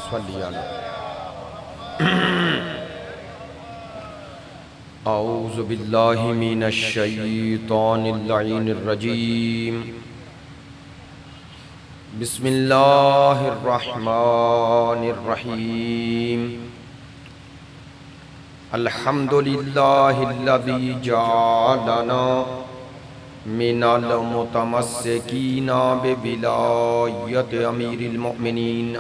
صلی اللہ اعوذ باللہ من الشیطان اللعین الرجیم بسم اللہ الرحمن الرحیم الحمدللہ الذی جعلنا من المتمسکین بولایت امیر المؤمنین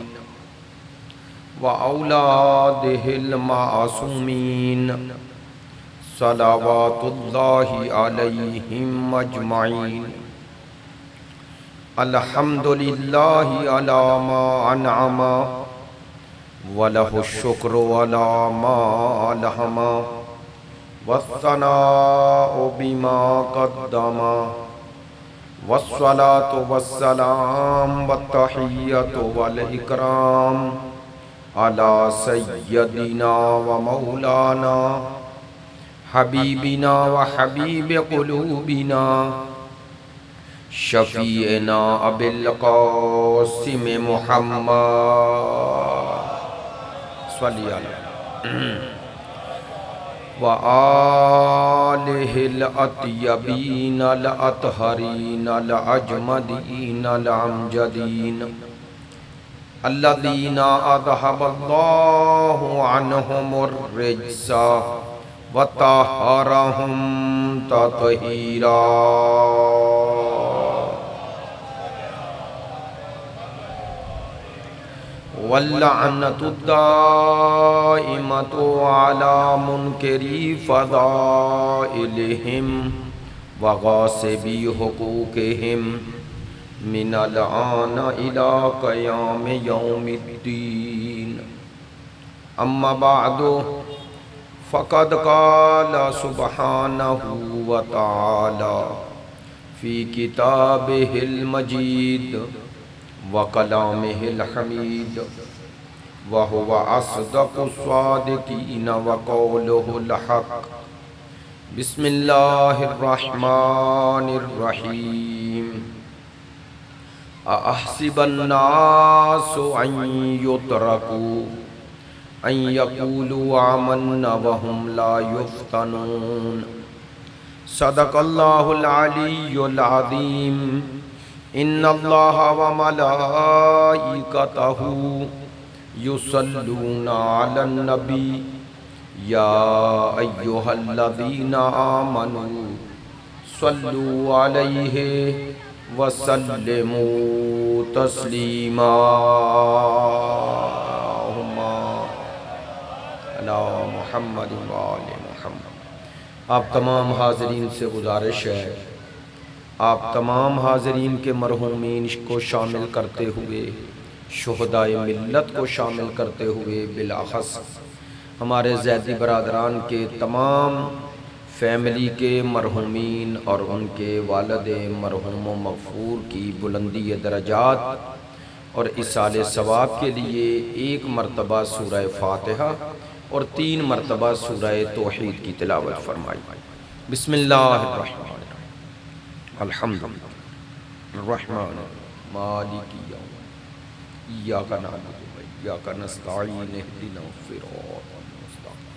وأولادہ المعصومین صلوات اللہ علیہم اجمعین الحمدللہ علی ما انعم ولہ الشکر علی ما الہم والثناء بما قدم والصلاة والسلام والتحیۃ والاکرام علی سیدنا ومولانا حبیبنا وحبیب قلوبنا شفیعنا ابی القاسم محمد صلی اللہ وآلہ الاطیبین الاطہرین الاجمدین الامجدین الذین اذھب اللہ عنہم الرجس وطہرہم تطہیرا واللعنۃ الدائمۃ علی منکری فضائلہم وغاصبی حقوقہم من الآن الی قیام یوم الدین اما بعد فقد قال سبحانہ وتعالی فی کتابہ المجید وکلامہ الحمید وہو اصدق الصادقین وقولہ الحق بسم اللہ الرحمن الرحیم احسب الناس ان یترکوا ان یقولوا آمنا وهم لا یفتنون صدق اللہ العلی العظیم ان اللہ وملائکتہ یصلون علی النبی یا ایہا الذین آمنوا صلوا علیہ وسلموا تسلیما علی محمد وآل محمد۔ آپ تمام حاضرین سے گزارش ہے، آپ تمام حاضرین کے مرحومین کو شامل کرتے ہوئے، شہدائے ملت کو شامل کرتے ہوئے، بالاخص ہمارے زیدی برادران کے تمام فیملی کے مرحومین اور ان کے والد مرحوم و مغفور کی بلندی درجات اور اصال ثواب کے لیے ایک مرتبہ سورہ فاتحہ اور 3 مرتبہ سورہ توحید کی تلاوت فرمائی۔ بسم اللہ الرحمن الحمد الرحمن مالک یوم ایاک نعبد و ایاک نستعین اهدنا الصراط المستقیم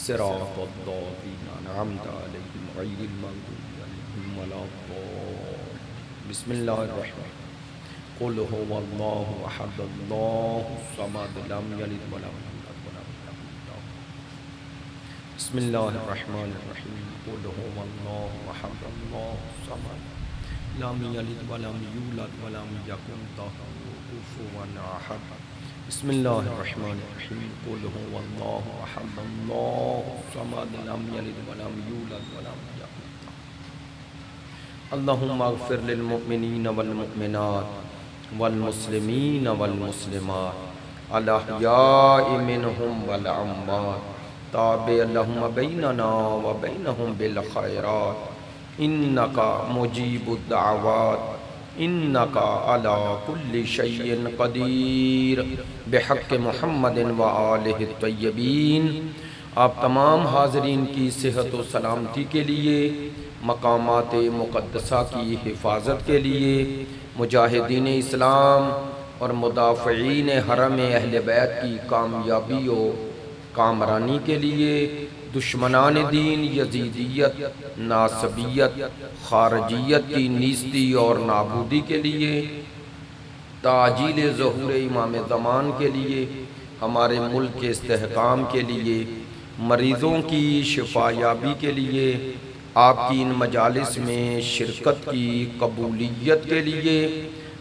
صراط الذین انعمت علیہم غیر المغضوب علیہم ولا الضالین۔ بسم اللہ الرحمن قل هو اللہ احد اللہ الصمد لم یلد ولم یولد ولم یکن له بسم اللہ الرحمن الرحیم قل هو اللہ احد اللہ الصمد لم یلد ولم یولد ولم یکن له کفوا احد بسم اللہ الرحمن الرحیم قل هو اللہ احد اللہ الصمد لم یلد ولم یولد ولم یکن له اللہم اغفر للمؤمنین والمؤمنات والمسلمین والمسلمات الاحیاء منہم والاموات تابع اللہم بیننا وبینہم بالخیرات انکا مجیب الدعوات انکا علی کل شیء قدیر بحق محمد وآلہ الطیبین۔ آپ تمام حاضرین کی صحت و سلامتی کے لیے، مقامات مقدسہ کی حفاظت کے لیے، مجاہدین اسلام اور مدافعین حرم اہل بیت کی کامیابی و کامرانی کے لیے دشمنان دین یزیدیت، ناصبیت، خارجیت کی نیستی اور نابودی کے لیے، تعجیل ظہور امام زمان کے لیے، ہمارے ملک کے استحکام کے لیے، مریضوں کی شفا یابی کے لیے، آپ کی ان مجالس میں شرکت کی قبولیت کے لیے،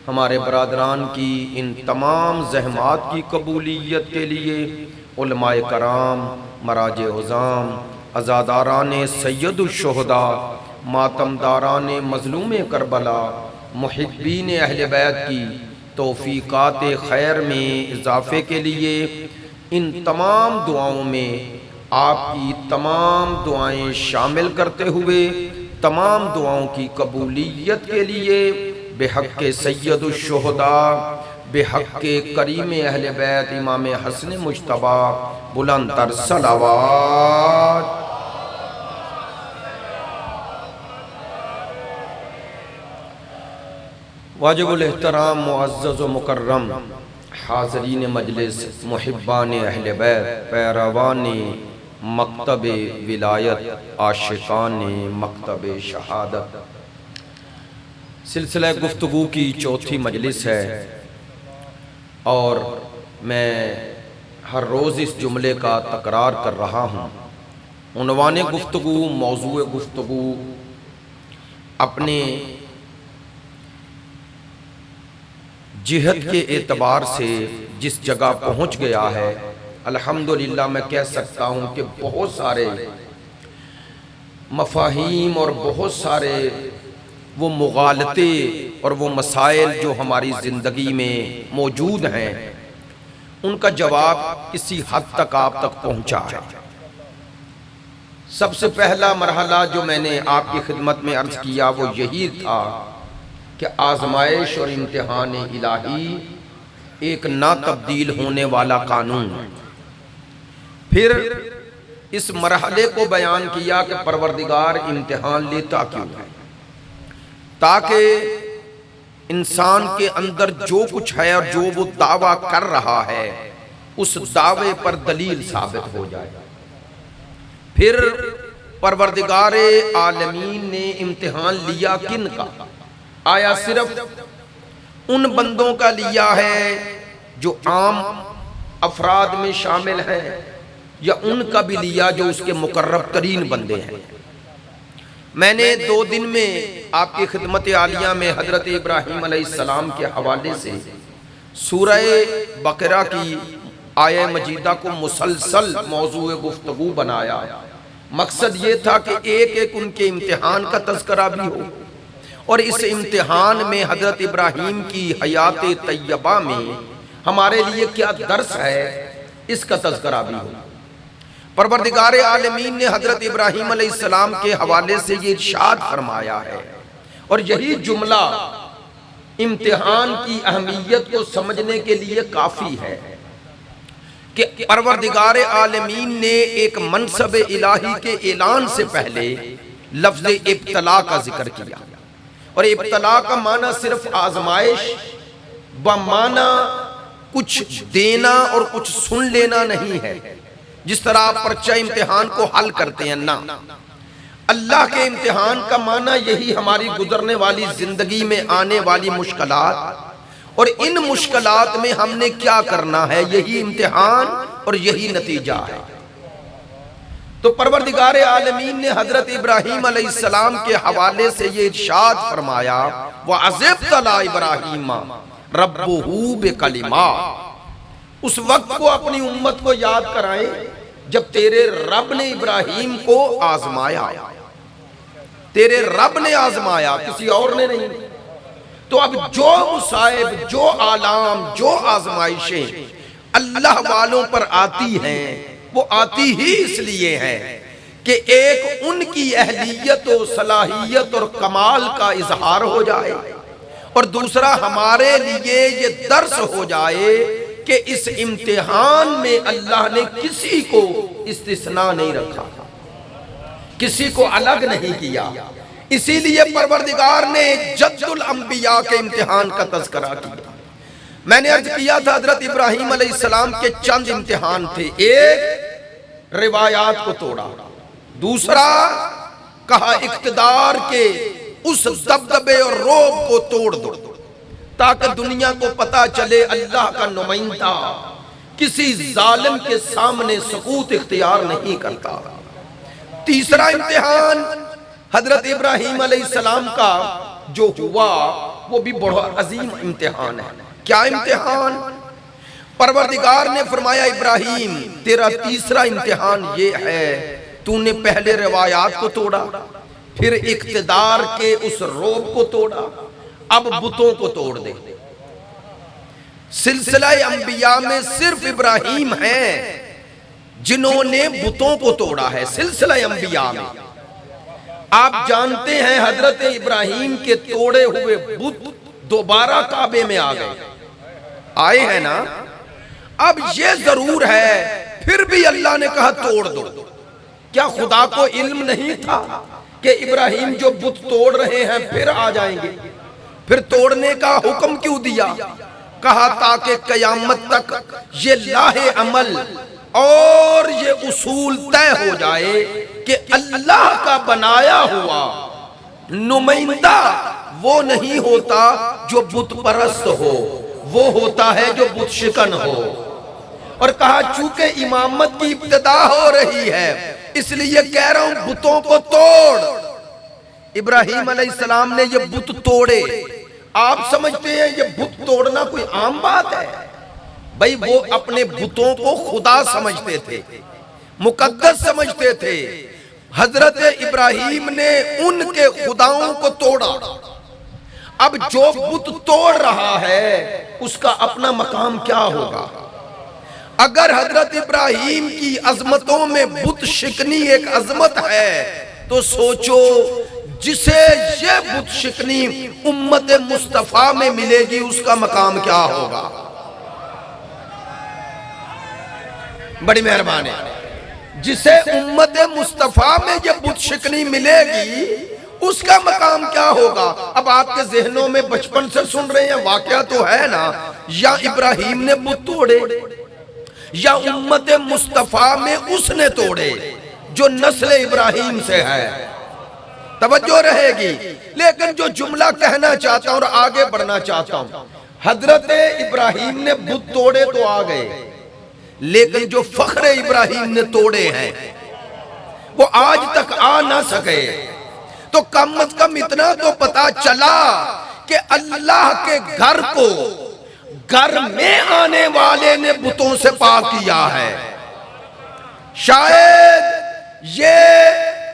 ہمارے برادران کی ان تمام زحمات کی قبولیت کے لیے، علماء کرام، مراج عظام، عزاداران سید الشہداء، ماتمداران مظلوم کربلا، محبین اہل بیت کی توفیقات خیر میں اضافے کے لیے، ان تمام دعاؤں میں آپ کی تمام دعائیں شامل کرتے ہوئے تمام دعاؤں کی قبولیت کے لیے بحق سید الشہداء، بحق کریم اہل بیت امام حسن مجتبی بلند تر صلوات۔ واجب الاحترام معزز و مکرم حاضرین مجلس، محبان اہل بیت، پیروان مکتب ولایت، عاشقان مکتب شہادت، سلسلہ گفتگو کی چوتھی مجلس ہے، اور میں ہر روز اس جملے کا تکرار کر رہا ہوں۔ عنوان گفتگو، موضوع گفتگو اپنے جہت کے اعتبار سے جس جگہ پہنچ گیا ہے، الحمدللہ میں کہہ سکتا ہوں کہ بہت سارے مفاہیم اور بہت سارے وہ مغالطے اور وہ مسائل جو ہماری زندگی میں موجود ہیں، ان کا جواب کسی حد تک آپ تک پہنچا ہے۔ سب سے پہلا مرحلہ جو میں نے آپ کی خدمت میں عرض کیا وہ یہی تھا کہ آزمائش اور امتحان الہی ایک نہ تبدیل ہونے والا قانون۔ پھر اس مرحلے کو بیان کیا کہ پروردگار امتحان لیتا کیوں ہے، تاکہ انسان کے اندر جو کچھ ہے اور جو وہ دعویٰ کر رہا ہے اس دعوے پر دلیل ثابت ہو جائے۔ پھر پروردگار عالمین نے امتحان لیا کن کا؟ آیا صرف ان بندوں کا لیا ہے جو عام افراد میں شامل ہیں، یا ان کا بھی لیا جو اس کے مقرب ترین بندے ہیں؟ میں نے 2 دن میں آپ کی خدمت عالیہ میں حضرت ابراہیم علیہ السلام کے حوالے سے سورہ بقرہ کی آیہ مجیدہ کو مسلسل موضوع گفتگو بنایا۔ مقصد یہ تھا کہ ایک ایک ان کے امتحان کا تذکرہ بھی ہو، اور اس امتحان میں حضرت ابراہیم کی حیات طیبہ میں ہمارے لیے کیا درس ہے اس کا تذکرہ بھی ہو۔ پروردگار عالمین نے حضرت ابراہیم علیہ السلام کے حوالے سے یہ ارشاد فرمایا ہے، اور یہی جملہ امتحان کی اہمیت کو سمجھنے کے لیے کافی ہے کہ پروردگار عالمین نے ایک منصب الہی کے اعلان سے پہلے لفظ ابتلا کا ذکر کیا، اور ابتلا کا معنی صرف آزمائش بمعنی کچھ دینا اور کچھ سن لینا نہیں ہے، جس طرح آپ پرچہ امتحان کو حل کرتے ہیں، نہ، اللہ کے امتحان کا معنی یہی ہماری گزرنے والی زندگی میں آنے والی مشکلات، اور ان مشکلات میں ہم نے کیا کرنا ہے، یہی امتحان اور یہی نتیجہ ہے۔ تو پروردگار عالمین نے حضرت ابراہیم علیہ السلام کے حوالے سے یہ ارشاد فرمایا، وَعَذِبْ ابْتَلَا إِبْرَاهِيمَ رَبُّهُ بِكَلِمَاتٍ۔ اس وقت کو اپنی امت کو یاد کرائیں جب تیرے رب نے ابراہیم کو آزمایا، تیرے رب نے آزمایا، کسی اور نے نہیں۔ تو اب جو مصائب، جو آلام، جو آزمائشیں اللہ والوں پر آتی ہیں، وہ آتی ہی اس لیے ہے کہ ایک ان کی اہلیت و صلاحیت اور کمال کا اظہار ہو جائے، اور دوسرا ہمارے لیے یہ درس ہو جائے کہ اس امتحان میں اللہ نے کسی کو استثناء نہیں رکھا، کسی کو الگ نہیں کیا۔ اسی لیے پروردگار نے جد الانبیاء کے امتحان کا تذکرہ کیا۔ میں نے عرض کیا تھا حضرت ابراہیم علیہ السلام کے چند امتحان تھے. ایک روایات کو توڑا، دوسرا کہا اقتدار کے اس دبدبے اور رعب کو توڑ دو تاکہ دنیا کو پتا چلے اللہ کا نمائندہ کسی ظالم کے سامنے سکوت اختیار نہیں کرتا. تیسرا امتحان حضرت ابراہیم علیہ السلام کا جو ہوا وہ بھی بڑا عظیم امتحان ہے. کیا امتحان؟ پروردگار نے فرمایا ابراہیم تیرا تیسرا امتحان یہ ہے، تو نے پہلے روایات کو توڑا، پھر اقتدار کے اس رعب کو توڑا، اب بتوں کو توڑ دے. سلسلہ انبیاء میں صرف ابراہیم ہیں جنہوں نے بتوں کو توڑا ہے سلسلہ انبیاء میں. آپ جانتے ہیں حضرت ابراہیم کے توڑے ہوئے بت دوبارہ کعبے میں آ گئے، آئے ہیں نا. اب یہ ضرور ہے پھر بھی اللہ نے کہا توڑ دو. کیا خدا کو علم نہیں تھا کہ ابراہیم جو بت توڑ رہے ہیں پھر آ جائیں گے؟ پھر توڑنے کا حکم کیوں دیا؟ کہا تاکہ قیامت تک یہ لاہ عمل اور یہ اصول طے ہو جائے کہ اللہ کا بنایا ہوا نمائندہ وہ نہیں ہوتا جو بت پرست ہو، وہ ہوتا ہے جو بت شکن ہو. اور کہا چونکہ امامت کی ابتدا ہو رہی ہے اس لیے کہہ رہا ہوں بتوں کو توڑ. ابراہیم علیہ السلام نے یہ بت توڑے. آپ سمجھتے ہیں یہ بت توڑنا کوئی عام بات ہے؟ بھئی وہ اپنے بتوں کو خدا سمجھتے تھے، مقدس سمجھتے تھے. حضرت ابراہیم نے ان کے خداؤں کو توڑا. اب جو بت توڑ رہا ہے اس کا اپنا مقام کیا ہوگا؟ اگر حضرت ابراہیم کی عظمتوں میں بت شکنی ایک عظمت ہے تو سوچو جسے یہ بت شکنی امت مصطفیٰ میں ملے گی اس کا مقام کیا ہوگا؟ بڑی مہربانی. جسے امت مصطفیٰ میں یہ بت شکنی ملے گی اس کا مقام کیا ہوگا؟ اب آپ کے ذہنوں میں بچپن سے سن رہے ہیں واقعہ تو ہے نا، یا ابراہیم نے بت توڑے یا امت مصطفیٰ میں اس نے توڑے جو نسل ابراہیم سے ہے. توجہ رہے گی. لیکن جو جملہ کہنا چاہتا ہوں اور آگے بڑھنا چاہتا ہوں، حضرت ابراہیم نے بت توڑے تو آ گئے، لیکن جو فخر ابراہیم نے توڑے ہیں وہ آج تک آ نہ سکے. تو کم از کم اتنا تو پتا چلا کہ اللہ کے گھر کو گھر میں آنے والے نے بتوں سے پاک کیا ہے. شاید یہ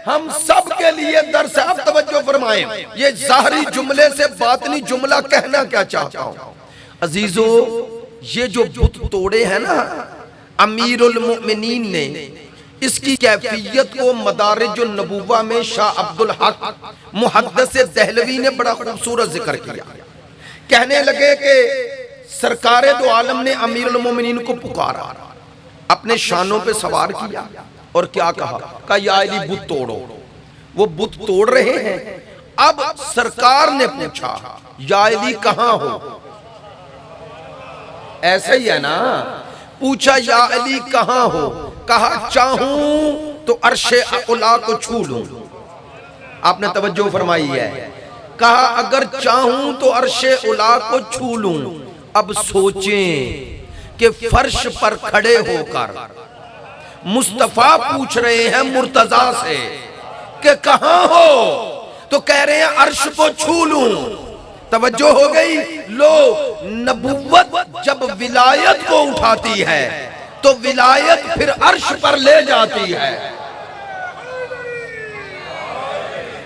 ہم سب کے لیے درس ہے. اب توجہ فرمائیں، یہ ظاہری جملے سے باطنی جملہ کہنا کیا چاہتا ہوں. عزیزو یہ جو بت توڑے ہیں نا امیر المؤمنین نے، اس کی کیفیت کو مدارج النبوہ میں شاہ عبدالحق محدث دہلوی نے بڑا خوبصورت ذکر کیا. کہنے لگے کہ سرکار دو عالم نے امیر المومنین کو پکارا، اپنے شانوں پہ سوار کیا اور کیا کہا؟ کہا یا علی بت توڑو. وہ بت توڑ رہے ہیں. اب سرکار نے پوچھا یا علی کہاں ہو؟ ایسا ہی ہے نا، پوچھا یا علی کہاں ہو؟ کہا چاہوں تو عرش اعلیٰ کو چھو لوں. آپ نے توجہ فرمائی ہے. کہا اگر چاہوں تو عرش اعلیٰ کو چھو لوں. اب سوچیں کہ فرش پر کھڑے ہو کر مصطفیٰ پوچھ رہے ہیں مرتضیٰ سے کہ کہاں ہو؟ تو کہہ رہے ہیں عرش کو چھو لوں. توجہ ہو گئی. لو نبوت جب ولایت کو اٹھاتی ہے تو ولایت پھر عرش پر لے جاتی ہے.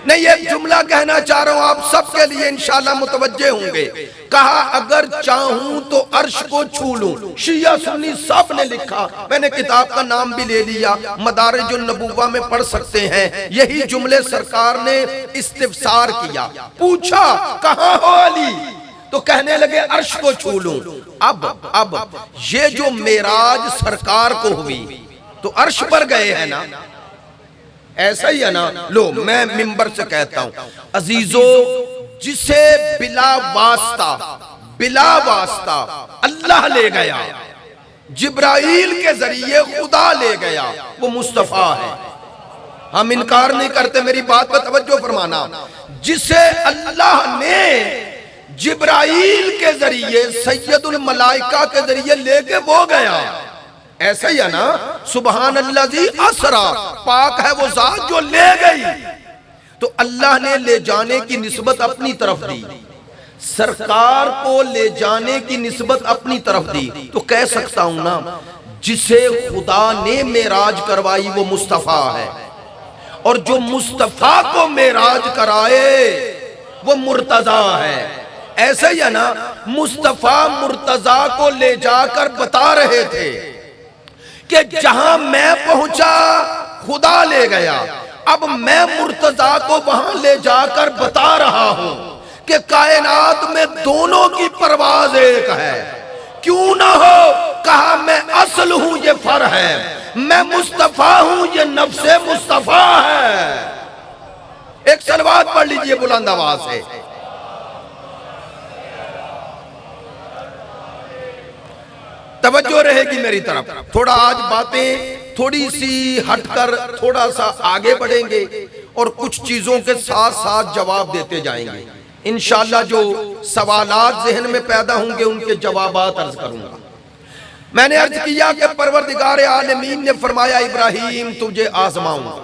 نہیں یہ جملہ کہنا چاہ رہا ہوں آپ سب کے لیے انشاءاللہ متوجہ ہوں گے. کہا اگر چاہوں تو عرش کو چھو لوں. شیعہ سنی سب نے لکھا، میں نے کتاب کا نام بھی لے لیا، مدارج النبوہ میں پڑھ سکتے ہیں. یہی جملے سرکار نے استفسار کیا، پوچھا کہاں ہو علی؟ تو کہنے لگے عرش کو چھو لوں. اب یہ جو معراج سرکار کو ہوئی تو عرش پر گئے ہیں نا، ایسا ہی ہے نا. لو میں منبر سے کہتا ہوں عزیزو، جسے بلا واسطہ بلا واسطہ اللہ لے گیا، جبرائیل کے ذریعے خدا لے گیا، وہ مصطفیٰ ہے۔ ہم انکار نہیں کرتے، میری بات پر توجہ فرمانا۔ جسے اللہ نے جبرائیل کے ذریعے سید الملائکہ کے ذریعے لے کے وہ گیا، ایسا ہی ہے نا، سبحان الذی اسرا، پاک ہے وہ ذات جو لے گئی، تو اللہ نے لے جانے کی نسبت اپنی طرف دی، سرکار کو لے جانے کی نسبت اپنی طرف دی، تو کہہ سکتا ہوں نا جسے خدا نے معراج کروائی وہ مصطفیٰ ہے، اور جو مصطفیٰ کو معراج کرائے وہ مرتضیٰ ہے۔ ایسا ہی ہے نا، مصطفیٰ مرتضیٰ کو لے جا کر بتا رہے تھے کہ جہاں میں پہنچا خدا لے گیا، اب میں مرتضیٰ کو وہاں لے جا کر بتا رہا ہوں کہ کائنات میں دونوں کی پرواز ایک ہے، کیوں نہ ہو، کہا میں اصل ہوں یہ فر ہے، میں مصطفیٰ ہوں یہ نفس مصطفیٰ ہے۔ ایک صلوات پڑھ لیجئے بلند آواز سے۔ توجہ رہے گی میری طرف، تھوڑا آج باتیں تھوڑی سی ہٹ کر تھوڑا سا آگے بڑھیں گے اور کچھ چیزوں کے ساتھ ساتھ جواب دیتے جائیں گے انشاءاللہ۔ جو سوالات ذہن میں پیدا ہوں گے ان کے جوابات عرض کروں گا۔ میں نے عرض کیا کہ پروردگار عالمین نے فرمایا ابراہیم تجھے آزماؤں گا۔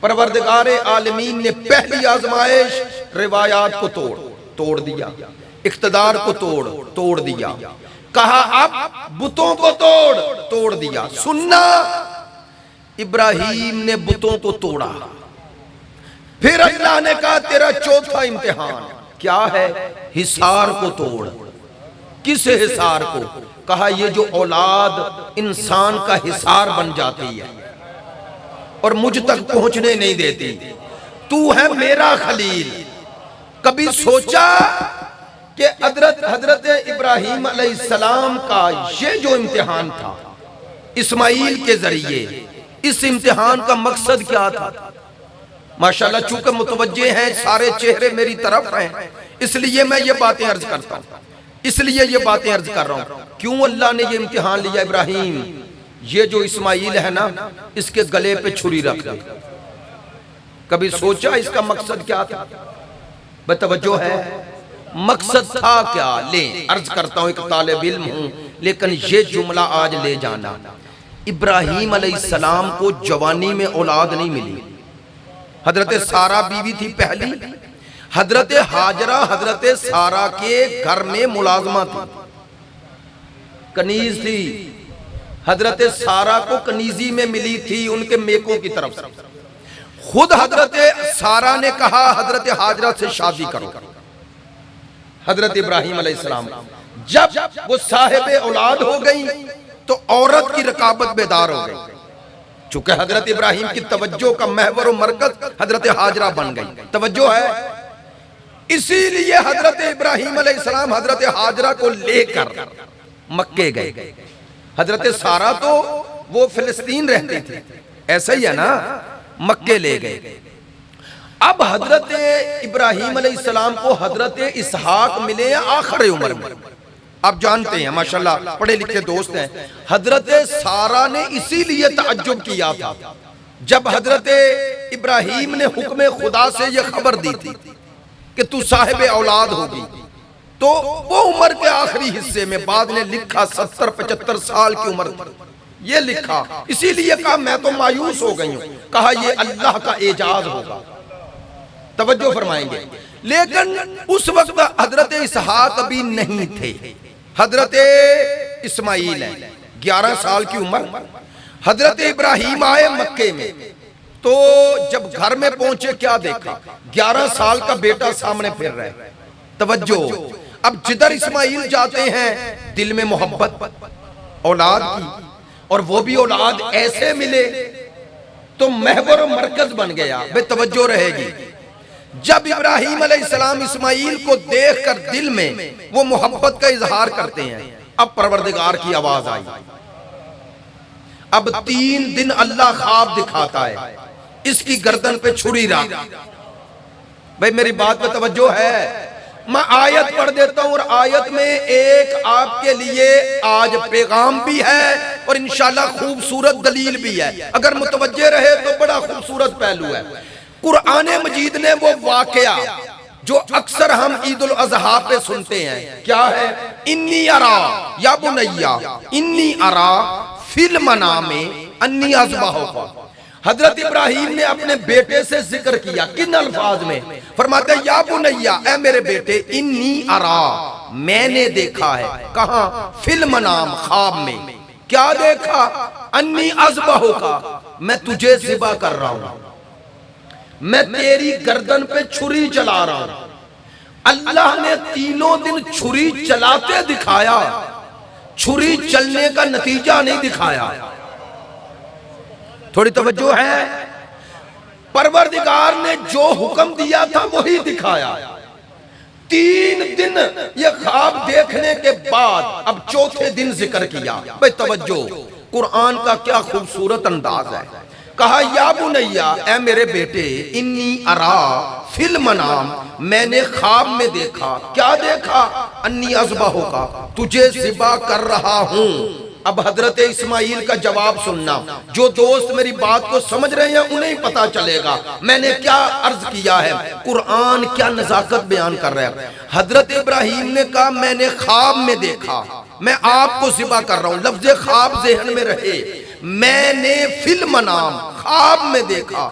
پروردگار عالمین نے پہلی آزمائش روایات کو توڑ دیا، اقتدار کو توڑ دیا، کہا اب بتوں کو توڑ دیا۔ سننا، ابراہیم نے بتوں کو توڑا، پھر اللہ نے کہا تیرا چوتھا امتحان کیا ہے؟ حصار کو توڑ۔ کس حصار کو؟ کہا یہ جو اولاد انسان کا حصار بن جاتی ہے اور مجھ تک پہنچنے نہیں دیتی، تو ہے میرا خلیل۔ کبھی سوچا کہ حضرت ابراہیم علیہ السلام کا یہ جو امتحان تھا اسماعیل کے ذریعے، اس امتحان کا مقصد کیا تھا؟ ماشاءاللہ چونکہ متوجہ ہیں، سارے چہرے میری طرف ہیں، اس لیے میں یہ باتیں عرض کرتا ہوں، اس لیے یہ باتیں عرض کر رہا ہوں۔ کیوں اللہ نے یہ امتحان لیا؟ ابراہیم یہ جو اسماعیل ہے نا، اس کے گلے پہ چھری رکھ دے۔ کبھی سوچا اس کا مقصد کیا تھا؟ بتوجہ ہے، مقصد تھا کیا؟ لیں عرض کرتا ہوں، ایک طالب علم ہوں لیکن یہ جملہ آج لے جانا۔ ابراہیم علیہ السلام کو جوانی میں اولاد نہیں ملی، حضرت سارہ بیوی تھی پہلی، حضرت ہاجرہ حضرت سارہ کے گھر میں ملازمہ تھی، کنیز تھی، حضرت سارہ کو کنیزی میں ملی تھی ان کے میکوں کی طرف سے۔ خود حضرت سارہ نے کہا حضرت ہاجرہ سے شادی کرو۔ حضرت ابراہیم علیہ السلام جب وہ صاحب اولاد ہو گئی تو عورت کی رقابت بیدار ہو گئی، چونکہ حضرت ابراہیم کی توجہ کا محور و مرکز حضرت ہاجرہ بن گئی۔ توجہ ہے، اسی لیے حضرت ابراہیم علیہ السلام حضرت ہاجرہ کو لے کر مکے گئے۔ حضرت سارہ تو وہ فلسطین رہتی تھی، ایسا ہی ہے نا، مکے لے گئے۔ اب حضرت ابراہیم علیہ السلام کو حضرت اسحاق ملے آخر عمر میں۔ آپ جانتے ہیں ماشاءاللہ پڑھے لکھے دوست ہیں، حضرت سارہ نے اسی لیے تعجب کیا تھا جب حضرت ابراہیم نے حکم خدا سے یہ خبر دی تھی کہ تو صاحب اولاد ہوگی، تو وہ عمر کے آخری حصے میں بعد نے لکھا 70-75 سال کی عمر تھی، یہ لکھا، اسی لیے کہا میں تو مایوس ہو گئی ہوں، کہا یہ اللہ کا اعجاز ہوگا۔ توجہ فرمائیں گے، لیکن اس وقت حضرت اسحاق ابھی نہیں تھے، حضرت اسماعیل ہے، 11 سال کی عمر۔ حضرت ابراہیم آئے مکے میں، تو جب گھر میں پہنچے کیا دیکھا؟ 11 سال کا بیٹا سامنے پھر رہے۔ توجہ، اب جدھر اسماعیل جاتے ہیں دل میں محبت اولاد کی، اور وہ بھی اولاد ایسے ملے تو محور و مرکز بن گیا۔ بے توجہ رہے گی، جب ابراہیم علیہ السلام اسماعیل کو دیکھ کر دل میں وہ محبت کا اظہار کرتے ہیں، اب پروردگار کی آواز آئی۔ اب 3 دن اللہ خواب دکھاتا ہے، اس کی گردن پہ چھری رکھ۔ بھئی میری بات پہ توجہ ہے، میں آیت پڑھ دیتا ہوں، اور آیت میں ایک آپ کے لیے آج پیغام بھی ہے اور انشاءاللہ خوبصورت دلیل بھی ہے، اگر متوجہ رہے تو بڑا خوبصورت پہلو ہے۔ قرآن مجید نے وہ واقعہ جو اکثر ہم عید الاضحیٰ پہ سنتے ہیں، کیا ہے؟ انی ارا یا بنیا انی ارا فی المنام انی اذبحک۔ حضرت ابراہیم نے اپنے بیٹے سے ذکر کیا، کن الفاظ میں؟ فرماتے ہیں یا بنیا، اے میرے بیٹے، انی ارا، میں نے دیکھا ہے، کہاں؟ فی المنام، خواب میں۔ کیا دیکھا؟ انی اذبحک، میں تجھے ذبح کر رہا ہوں، میں تیری گردن پہ چھری چلا رہا ہوں۔ اللہ نے تینوں دن چھری چلاتے دکھایا، چھری چلنے کا نتیجہ نہیں دکھایا۔ تھوڑی توجہ ہے؟ پروردگار نے جو حکم دیا تھا وہی دکھایا۔ 3 دن یہ خواب دیکھنے کے بعد اب چوتھے دن ذکر کیا۔ بھئی توجہ، قرآن کا کیا خوبصورت انداز ہے۔ کہا یا بنیا، اے میرے بیٹے، انی ارا فی المنام، میں نے خواب میں دیکھا۔ کیا دیکھا؟ انی اذبحک، تجھے ذبح کر رہا ہوں۔ اب حضرت اسماعیل کا جواب سننا، جو دوست میری بات کو سمجھ رہے ہیں انہیں پتا چلے گا میں نے کیا عرض کیا ہے، قرآن کیا نزاکت بیان کر رہا ہے۔ حضرت ابراہیم نے کہا میں نے خواب میں دیکھا، میں آپ کو ذبح کر رہا ہوں۔ لفظ خواب ذہن میں رہے، میں نے فی المنام، خواب میں دیکھا۔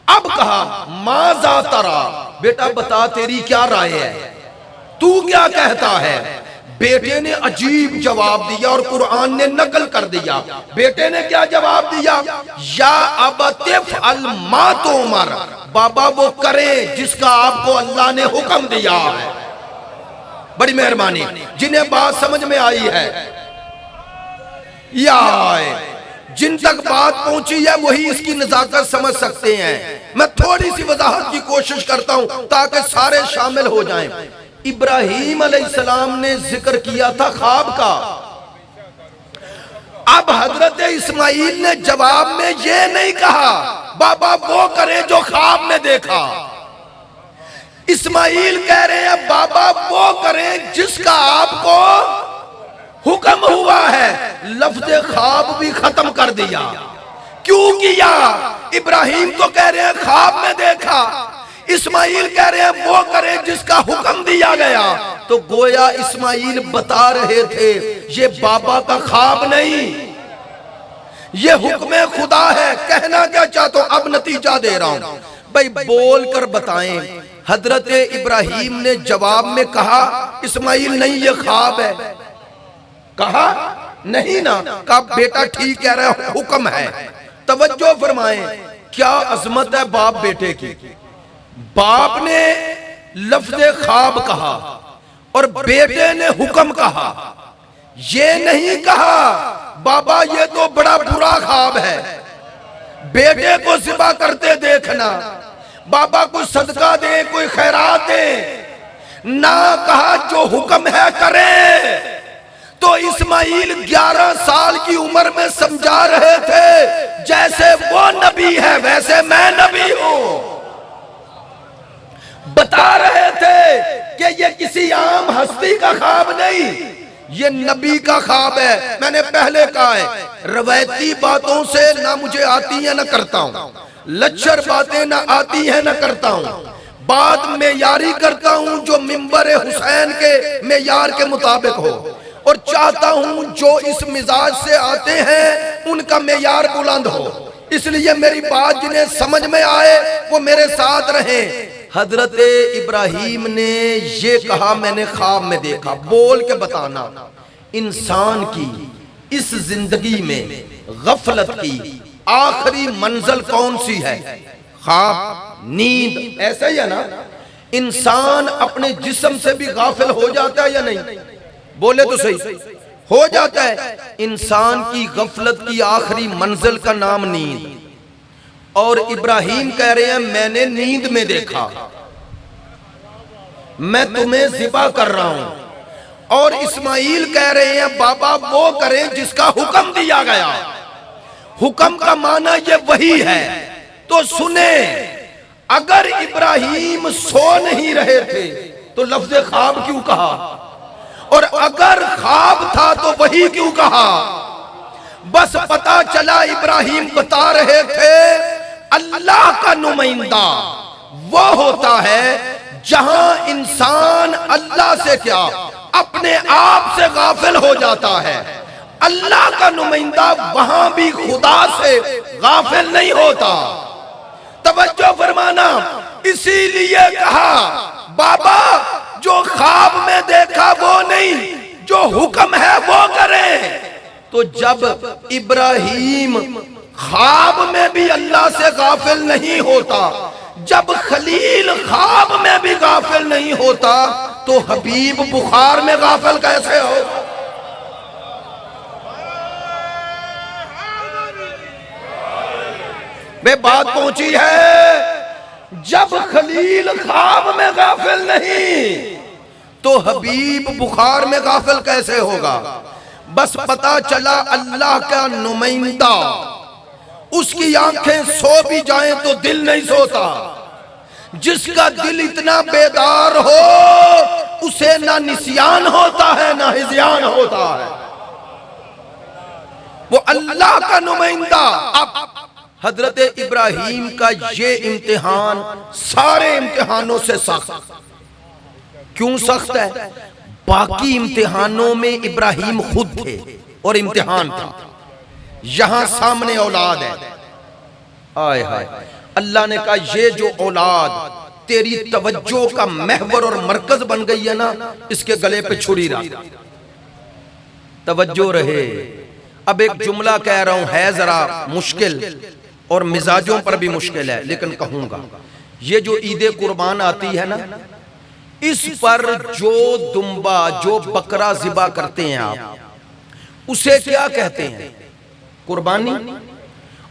اب کہا ماذا ترا، بیٹا بتا تیری کیا رائے ہے، تو کیا کہتا ہے؟ بیٹے نے عجیب جواب دیا اور قرآن نے نقل کر دیا۔ بیٹے نے کیا جواب دیا؟ یا ابت افعل ما تؤمر، بابا وہ کریں جس کا آپ کو اللہ نے حکم دیا ہے۔ بڑی مہربانی، جنہیں بات سمجھ میں آئی ہے یا جن تک بات پہنچی ہے وہی اس کی نزاکت سمجھ سکتے ہیں۔ میں تھوڑی سی وضاحت کی کوشش کرتا ہوں تاکہ سارے شامل ہو جائیں۔ ابراہیم علیہ السلام نے ذکر کیا تھا خواب کا، اب حضرت اسماعیل نے جواب میں یہ نہیں کہا بابا وہ کرے جو خواب میں دیکھا۔ اسماعیل کہہ رہے ہیں بابا وہ کریں جس کا آپ کو حکم ہوا ہے۔ لفظ خواب بھی ختم کر دیا۔ کیوں کیا؟ ابراہیم تو کہہ رہے ہیں خواب میں دیکھا، اسماعیل کہہ رہے ہیں وہ کرے جس کا حکم دیا گیا۔ تو گویا اسماعیل بتا رہے تھے یہ بابا کا خواب نہیں، یہ حکم خدا ہے۔ کہنا کیا چاہتا ہوں، اب نتیجہ دے رہا ہوں۔ بھئی بول کر بتائیں، حضرت ابراہیم نے جواب میں کہا اسماعیل نہیں یہ خواب ہے؟ کہا نہیں نا، کہا بیٹا ٹھیک کہہ رہا ہے، حکم ہے۔ توجہ فرمائیں، کیا عظمت ہے باپ بیٹے کی۔ باپ نے لفظ خواب کہا اور بیٹے نے حکم کہا۔ یہ نہیں کہا بابا یہ تو بڑا برا خواب ہے، بیٹے کو ذبح کرتے دیکھنا، بابا کوئی صدقہ دے کوئی خیرات دے، نہ کہا جو حکم ہے کریں۔ تو اسماعیل 11 سال کی عمر میں سمجھا رہے تھے جیسے وہ نبی ہے ویسے میں نبی ہوں۔ بتا رہے تھے کہ یہ کسی عام ہستی کا خواب نہیں، یہ نبی کا خواب ہے۔ میں نے پہلے کہا ہے روایتی باتوں سے نہ مجھے آتی ہیں نہ کرتا ہوں، لچر باتیں نہ آتی ہیں نہ کرتا ہوں، بات معیاری کرتا ہوں جو منبر حسین کے معیار کے مطابق ہو، اور چاہتا ہوں جو اس مزاج سے آتے ہیں ان کا معیار بلند ہو۔ اس لیے میری بات جنہیں سمجھ میں آئے وہ میرے ساتھ رہیں۔ حضرت ابراہیم نے یہ کہا میں نے خواب میں دیکھا۔ بول کے بتانا انسان کی اس زندگی میں غفلت کی آخری منزل کون سی ہے؟ خواب، نیند، ایسا ہی ہے نا؟ انسان اپنے جسم سے بھی غافل ہو جاتا ہے یا نہیں؟ بولے تو صحیح، ہو جاتا ہے۔ انسان کی غفلت کی آخری منزل کا نام نیند، اور ابراہیم کہہ رہے ہیں میں نے نیند میں دیکھا، میں تمہیں ذبح کر رہا ہوں، اور اسماعیل کہہ رہے ہیں بابا وہ کریں جس کا حکم دیا گیا۔ حکم کا معنی یہ وہی ہے۔ تو سنیں، اگر ابراہیم سو نہیں رہے تھے تو لفظ خواب کیوں کہا؟ اور اگر خواب تھا تو وہی کیوں کہا؟ بس پتا چلا ابراہیم بتا رہے تھے اللہ کا نمائندہ وہ ہوتا ہے جہاں انسان اللہ سے کیا اپنے آپ سے غافل ہو جاتا ہے، اللہ کا نمائندہ وہاں بھی خدا سے غافل نہیں ہوتا۔ توجہ فرمانا، اسی لیے کہا بابا جو خواب میں دیکھا وہ نہیں، جو حکم ہے وہ کریں۔ تو جب ابراہیم خواب میں بھی اللہ سے غافل نہیں ہوتا، جب خلیل خواب میں بھی غافل نہیں ہوتا، تو حبیب بخار میں غافل کیسے ہو؟ بے بات پہنچی ہے؟ جب خلیل خواب میں غافل نہیں تو حبیب بخار میں غافل کیسے ہوگا؟ بس پتا چلا اللہ کا نمائندہ، اس کی آنکھیں سو بھی جائیں تو دل نہیں سوتا، جس کا دل اتنا بیدار ہو اسے نہ نسیان ہوتا ہے نہ ہذیان ہوتا ہے، وہ اللہ کا نمائندہ۔ اب حضرت ابراہیم کا یہ امتحان سارے امتحانوں سے سخت، کیوں سخت ہے؟ باقی امتحانوں میں ابراہیم خود تھے اور امتحان تھا، یہاں سامنے اولاد ہے، آئے ہائے اللہ نے کہا یہ جو اولاد تیری توجہ کا محور اور مرکز بن گئی ہے نا، اس کے گلے پہ چھری رکھ، توجہ رہے۔ اب ایک جملہ کہہ رہا ہوں، ہے ذرا مشکل اور مزاجوں پر بھی مشکل ہے، لیکن کہوں گا۔ یہ جو عید قربان آتی ہے نا، اس پر جو دمبا جو بکرا ذبح کرتے ہیں آپ، اسے کیا کہتے ہیں؟ قربانی۔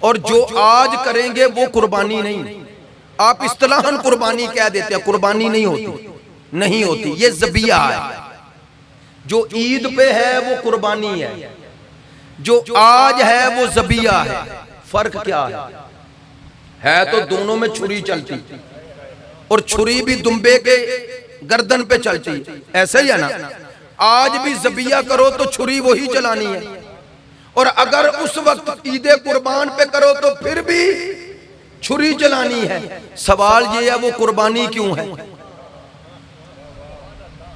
اور جو آج کریں گے وہ قربانی نہیں، آپ اصطلاحاً قربانی کہہ دیتے ہیں، قربانی نہیں ہوتی، نہیں ہوتی، یہ ذبیحہ ہے۔ جو عید پہ ہے وہ قربانی ہے، جو آج ہے وہ ذبیحہ ہے۔ فرق کیا ہے تو دونوں میں چھری چلتی، اور چھری بھی دمبے کے گردن پہ چلتی، ایسا ہی ہے نا؟ آج بھی ذبیحہ کرو تو چھری وہی چلانی ہے، اور اگر اس وقت عید قربان پہ کرو تو پھر بھی چھری چلانی ہے۔ سوال یہ ہے وہ قربانی کیوں ہے؟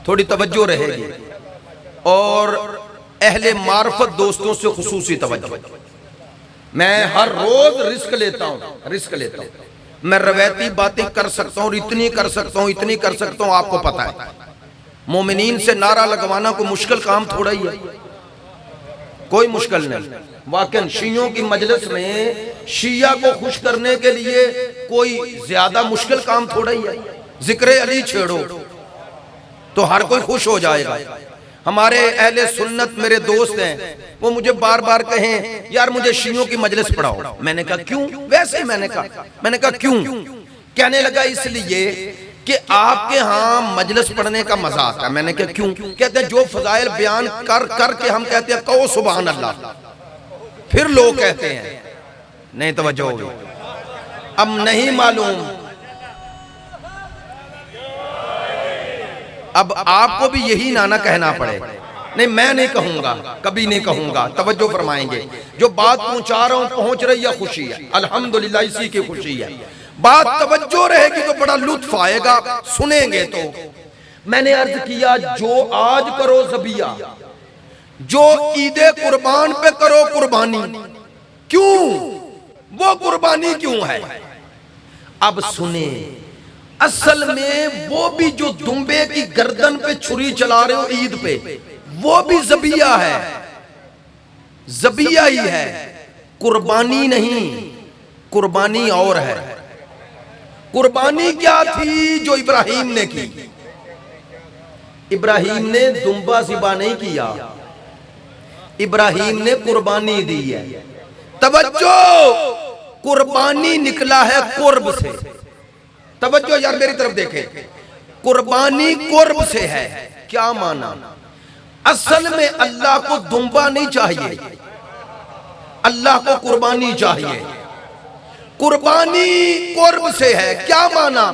تھوڑی توجہ رہے گی، اور اہل معرفت دوستوں سے خصوصی توجہ۔ میں ہر روز رزق لیتا ہوں، میں روایتی باتیں کر سکتا ہوں، اتنی کر سکتا ہوں، اتنی کر سکتا ہوں، آپ کو پتا ہے مومنین سے نعرہ لگوانا کوئی مشکل کام تھوڑا ہی ہے، کوئی مشکل نہیں۔ واقعاً شیعوں کی مجلس میں شیعہ کو خوش کرنے کے لیے کوئی زیادہ مشکل کام تھوڑا ہی ہے، ذکر علی چھیڑو تو ہر کوئی خوش ہو جائے گا۔ ہمارے اہل سنت میرے دوست ہیں، وہ مجھے بار بار کہیں یار مجھے شیعوں کی مجلس پڑھاؤ، میں نے کہا کیوں؟ ویسے ہی میں نے کہا کیوں؟ کہنے لگا اس لیے کہ آپ کے ہاں مجلس پڑھنے کا مزہ آتا ہے۔ میں نے کہا کیوں؟ کہتے ہیں جو فضائل بیان کر کے ہم کہتے ہیں کہو سبحان اللہ، پھر لوگ کہتے ہیں نہیں توجہ ہوگی، اب نہیں معلوم، اب آپ کو بھی یہی نہ کہنا پڑے۔ نہیں میں نہیں کہوں گا، کبھی نہیں کہوں گا، توجہ فرمائیں گے۔ جو بات پہنچا رہا ہوں پہنچ رہی ہے، خوشی ہے، الحمدللہ اسی کی خوشی ہے۔ بات توجہ رہے گی تو بڑا لطف آئے گا، سنیں گے تو۔ میں نے عرض کیا جو آج کرو ذبیحہ، جو عید قربان پہ کرو قربانی، کیوں؟ وہ قربانی کیوں ہے؟ اب سنیں، اصل میں وہ بھی جو دمبے کی گردن پہ چھری چلا رہے ہو عید پہ، وہ بھی ذبیحہ ہے، ذبیحہ ہی ہے، قربانی نہیں۔ قربانی اور ہے۔ قربانی کیا تھی جو ابراہیم نے کی؟ ابراہیم نے دمبا ذبح نہیں کیا، ابراہیم نے قربانی دی ہے۔ توجہ، قربانی نکلا ہے قرب سے۔ توجہ یار میری طرف دیکھیں، قربانی قرب سے ہے۔ کیا مانا؟ اصل میں اللہ کو دمبا نہیں چاہیے، اللہ کو قربانی چاہیے۔ قربانی قرب سے ہے. کیا مانا؟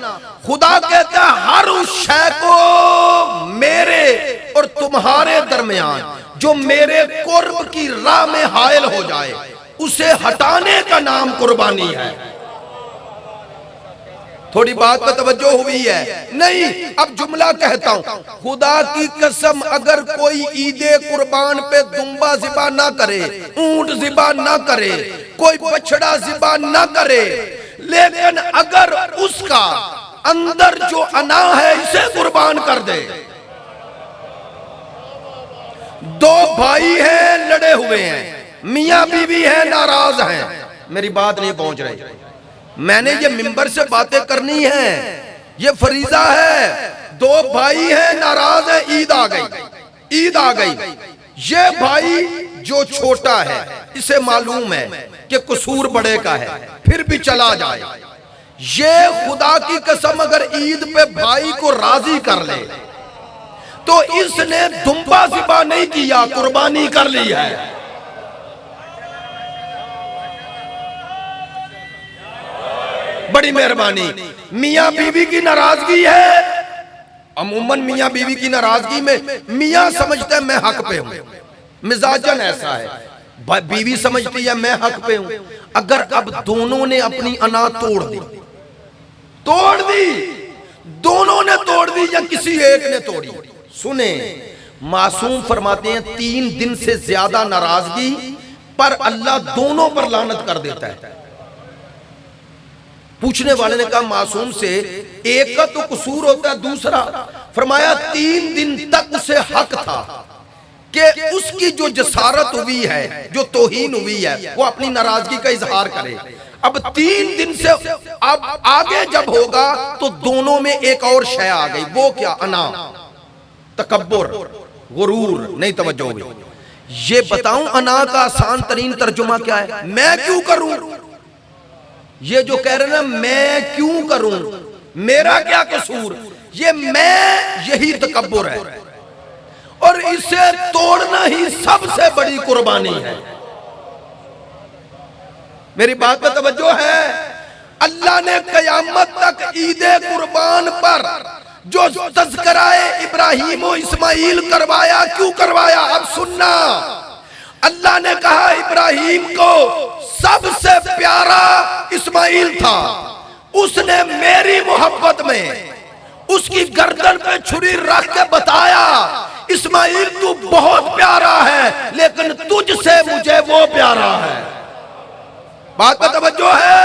خدا کہتا ہے ہر اس شے کو میرے اور تمہارے درمیان جو میرے قرب کی راہ میں حائل ہو جائے اسے ہٹانے کا نام قربانی ہے. تھوڑی بات پہ توجہ ہوئی ہے؟ نہیں. اب جملہ کہتا ہوں، خدا کی قسم اگر کوئی عید قربان پہ دمبا ذبح نہ کرے، اونٹ ذبح نہ کرے، کوئی بچڑا ذبح نہ کرے، لیکن اگر اس کا اندر جو انا ہے اسے قربان کر دے. دو بھائی ہیں لڑے ہوئے ہیں، میاں بیوی ہیں ناراض ہیں. میری بات نہیں پہنچ رہی. میں نے یہ منبر سے باتیں کرنی ہیں، یہ فریضہ ہے. دو بھائی ہیں ناراض ہیں، عید آ گئی، عید آ گئی. یہ بھائی جو چھوٹا ہے اسے معلوم ہے کہ قصور بڑے کا ہے، پھر بھی چلا جائے. یہ خدا کی قسم اگر عید پہ بھائی کو راضی کر لے تو اس نے دمبا ذبح نہیں کیا، قربانی کر لی ہے. بڑی مہربانی. میاں بیوی کی ناراضگی ہے، عموماً میاں بیوی کی ناراضگی میں میاں سمجھتا ہے میں حق پہ ہوں، مزاجن ایسا ہے. بیوی سمجھتی ہے میں حق پہ ہوں. اگر اب دونوں نے اپنی انا توڑ دی، دونوں نے توڑ دی یا کسی ایک نے توڑی، سنیں معصوم فرماتے ہیں 3 دن سے زیادہ ناراضگی پر اللہ دونوں پر لعنت کر دیتا ہے. پوچھنے والے نے کہا معصوم سے ایک کا تو قصور ہوتا ہے، دوسرا فرمایا 3 دن تک اسے حق تھا کہ اس کی جو جسارت ہوئی ہے، جو توہین ہوئی ہے، وہ اپنی ناراضگی کا اظہار کرے. اب 3 دن سے اب آگے جب ہوگا تو دونوں میں ایک اور شے آ گئی. وہ کیا؟ انا، تکبر، غرور. نہیں توجہ ہوئی. یہ بتاؤں انا کا آسان ترین ترجمہ کیا ہے؟ میں کیوں کروں. یہ جو کہہ رہے ہیں میں کیوں کروں، میرا کیا قصور، یہ میں یہی تکبر ہے اور اسے توڑنا ہی سب سے بڑی قربانی ہے. میری بات پہ توجہ ہے؟ اللہ نے قیامت تک عید قربان پر جو تذکرہ ابراہیم و اسماعیل کروایا، کیوں کروایا؟ اب سننا. اللہ نے کہا ابراہیم کو سب سے پیارا اسماعیل تھا، اس نے میری محبت میں اس کی گردن پہ چھری رکھ کے بتایا اسماعیل تو بہت پیارا ہے لیکن تجھ سے مجھے وہ پیارا ہے. بات پہ توجہ ہے؟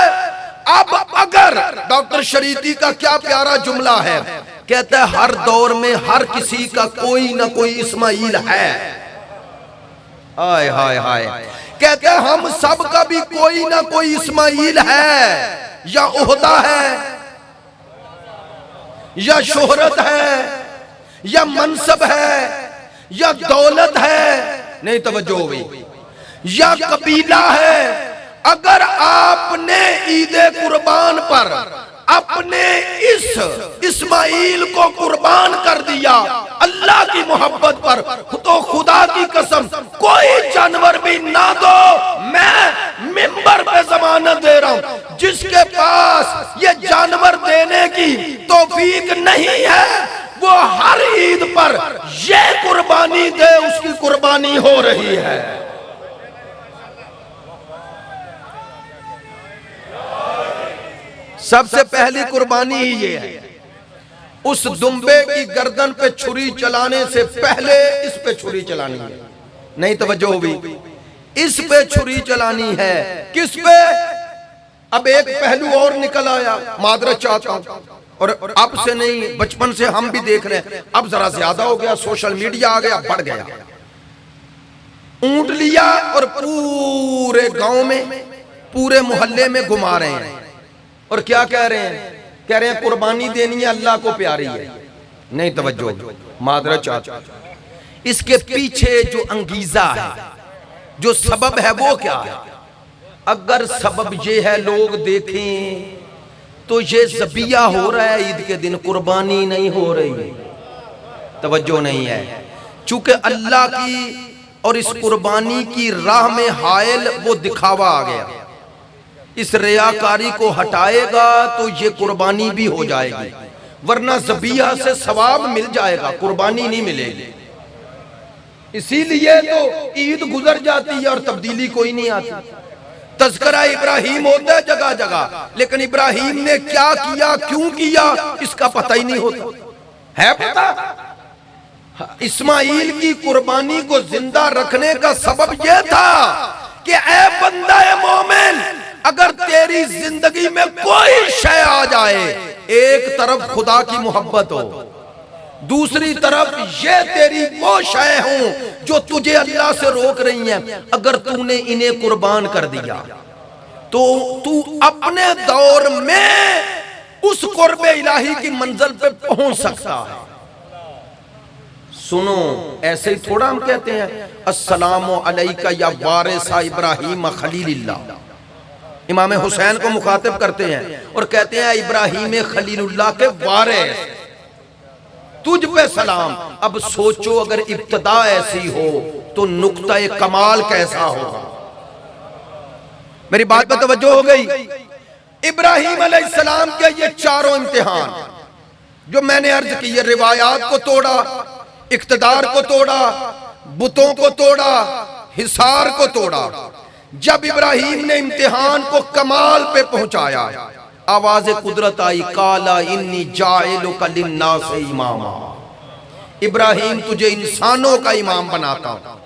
اب اگر ڈاکٹر شریعتی کا کیا پیارا جملہ ہے، کہتا ہے ہر دور میں ہر کسی کا کوئی نہ کوئی اسماعیل ہے. آئے ہائے ہائے. کہتے ہیں ہم سب کا بھی کوئی نہ کوئی اسماعیل ہے، یا عہدہ ہے، یا شہرت ہے، یا منصب ہے، یا دولت ہے. نہیں توجہ ہوئی. یا قبیلہ ہے. اگر آپ نے عید قربان پر اپنے اس اسماعیل کو قربان کر دیا اللہ کی محبت پر، تو خدا کی قسم کوئی جانور بھی نہ دو. میں منبر پہ ضمانت دے رہا ہوں جس کے پاس یہ جانور دینے کی توفیق نہیں ہے وہ ہر عید پر یہ قربانی دے، اس کی قربانی ہو رہی ہے. سب سے پہلی قربانی ہی یہ ہے. اس دمبے کی گردن پہ چھری چلانے سے پہلے اس پہ چھری چلانی ہے. نہیں توجہ ہوئی. اس پہ چھری چلانی ہے. کس پہ؟ اب ایک پہلو اور نکل آیا، معذرت چاہتا ہوں، اور اب سے نہیں بچپن سے ہم بھی دیکھ رہے ہیں، اب ذرا زیادہ ہو گیا، سوشل میڈیا آ گیا، بڑھ گیا. اونٹ لیا اور پورے گاؤں میں پورے محلے میں گھما رہے ہیں اور کیا کہہ رہے ہیں؟ کہہ رہے ہیں قربانی دینی ہے، اللہ کو پیاری ہے. نہیں توجہ، معذرت چاہتا ہوں. اس کے پیچھے جو انگیزہ ہے، جو سبب ہے وہ کیا ہے؟ اگر سبب یہ ہے لوگ دیکھیں تو یہ ذبیحہ ہو رہا ہے عید کے دن، قربانی نہیں ہو رہی. توجہ نہیں ہے. چونکہ اللہ کی اور اس قربانی کی راہ میں حائل وہ دکھاوا آ گیا. اس ریاکاری کو ہٹائے گا تو یہ قربانی بھی ہو جائے گی، ورنہ ذبیحہ سے ثواب مل جائے گا، قربانی نہیں ملے گی۔ اسی لیے تو عید گزر جاتی ہے اور تبدیلی کوئی نہیں آتی۔ تذکرہ ابراہیم ہوتا ہے جگہ جگہ، لیکن ابراہیم نے کیا کیا، کیوں کیا، اس کا پتہ ہی نہیں ہوتا ہے۔ پتہ اسماعیل کی قربانی کو زندہ رکھنے کا سبب یہ تھا کہ اے بندہ مومن، اگر تیری زندگی میں کوئی شے آ جائے، ایک طرف خدا کی محبت ہو، دوسری طرف یہ تیری وہ شے ہوں جو تجھے اللہ سے روک رہی ہیں، اگر تو نے انہیں قربان کر دیا تو تو اپنے دور میں اس قرب الہی کی منزل پہ پہنچ سکتا ہے۔ سنو، ایسے ہی تھوڑا ہم کہتے ہیں السلام علیکہ یا وارث ابراہیم خلیل اللہ، امام حسین کو مخاطب کرتے ہیں اور کہتے ہیں ابراہیم خلیل اللہ کے وارث، تجھ پہ سلام۔ اب سوچو اگر ابتدا ایسی ہو تو نقطہ کمال کیسا ہوگا۔ میری بات پہ توجہ ہو گئی؟ ابراہیم علیہ السلام کے یہ چاروں امتحان جو میں نے عرض کی، روایات کو توڑا، اقتدار کو توڑا، بتوں کو توڑا، حصار کو توڑا۔ جب ابراہیم نے امتحان کو کمال پہ پہنچایا، آواز قدرت آئی، قالا انی جاعلک للناس اماما، ابراہیم تجھے انسانوں کا امام بناتا ہوں۔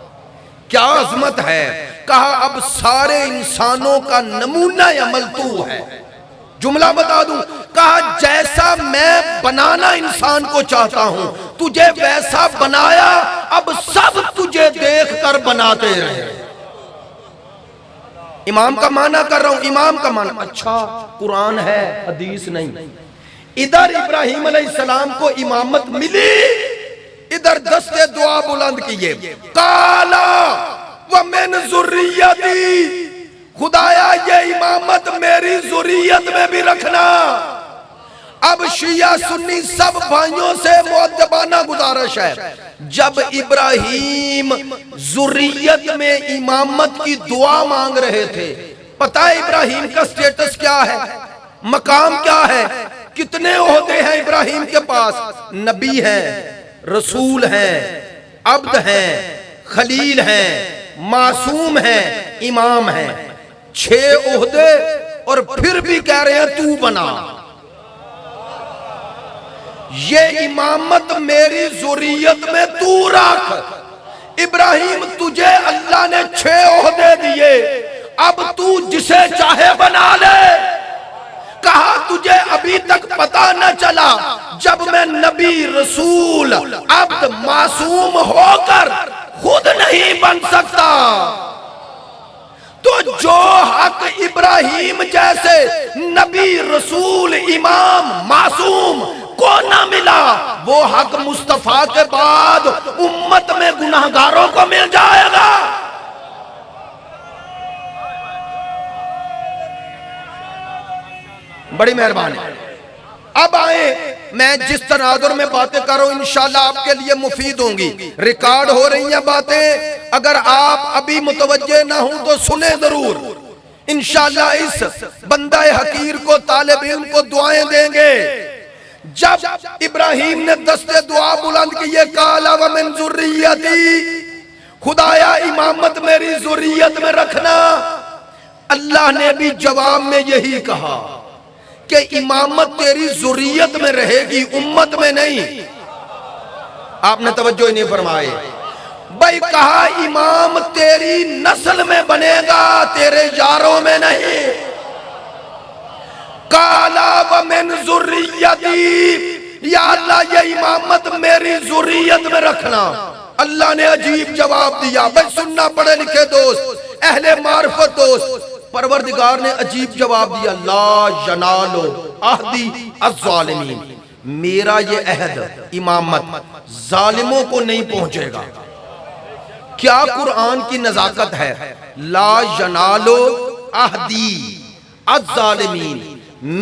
کیا عظمت ہے! کہا اب سارے انسانوں کا نمونہ عمل تو ہے۔ جملہ بتا دوں، کہا جیسا میں بنانا انسان کو چاہتا ہوں تجھے ویسا بنایا، اب سب تجھے دیکھ کر بناتے رہے۔ امام کا معنی کر رہا ہوں، امام کا معنی اچھا قرآن ہے حدیث نہیں۔ ادھر ابراہیم علیہ السلام کو امامت ملی، ادھر دستے دعا بلند کیے، قالا ومن ذریتی، خدایا یہ امامت میری ذریت میں بھی رکھنا۔ اب شیعہ سنی سب بھائیوں سے مؤدبانہ گزارش ہے، جب ابراہیم ذریت میں امامت کی دعا مانگ رہے تھے، پتہ ہے ابراہیم کا سٹیٹس کیا ہے، مقام کیا ہے، کتنے عہدے ہیں ابراہیم کے پاس؟ نبی ہیں، رسول ہیں، عبد ہیں، خلیل ہیں، معصوم ہیں، امام ہیں، 6 عہدے، اور پھر بھی کہہ رہے ہیں تو بنا۔ یہ امامت میری ذریت میں تو رکھ۔ ابراہیم تجھے اللہ نے 6 عہدے دیے، اب تو جسے چاہے بنا لے۔ کہا تجھے ابھی تک پتہ نہ چلا جب میں نبی، رسول، عبد، معصوم ہو کر خود نہیں بن سکتا تو جو حق ابراہیم جیسے نبی، رسول، امام، معصوم کو نہ ملا، وہ حق مصطفیٰ کے بعد امت میں گناہگاروں کو مل جائے گا۔ بڑی مہربانی۔ اب آئیں، میں جس تناظر میں باتیں کر رہا ہوں انشاءاللہ آپ کے لیے مفید ہوں گی، ریکارڈ ہو رہی ہیں باتیں، اگر آپ ابھی متوجہ نہ ہوں تو سنیں ضرور۔ انشاءاللہ اس بندہ حقیر کو، طالب علم کو دعائیں دیں گے۔ جب ابراہیم نے دستے دعا بلند کیے، قالا ومن ذریتی، خدایا امامت میری ذریت میں رکھنا، اللہ نے بھی جواب میں یہی کہا کہ امامت تیری ذریت میں رہے گی، امت میں نہیں۔ آپ نے توجہ ہی نہیں فرمائے۔ بھائی کہا امام تیری نسل میں بنے گا، تیرے یاروں میں نہیں۔ قالا ومن ذریتی، یا اللہ یہ امامت میری ذریت میں رکھنا۔ اللہ نے عجیب جواب دیا۔ بھائی سننا پڑھے لکھے دوست، اہل معرفت دوست، پروردگار نے عجیب جواب دیا، لا ینالو عہدی الظالمین، میرا یہ عہد امامت ظالموں کو نہیں پہنچے گا۔ کیا قرآن کی نزاکت ہے، لا ینالو عہدی الظالمین،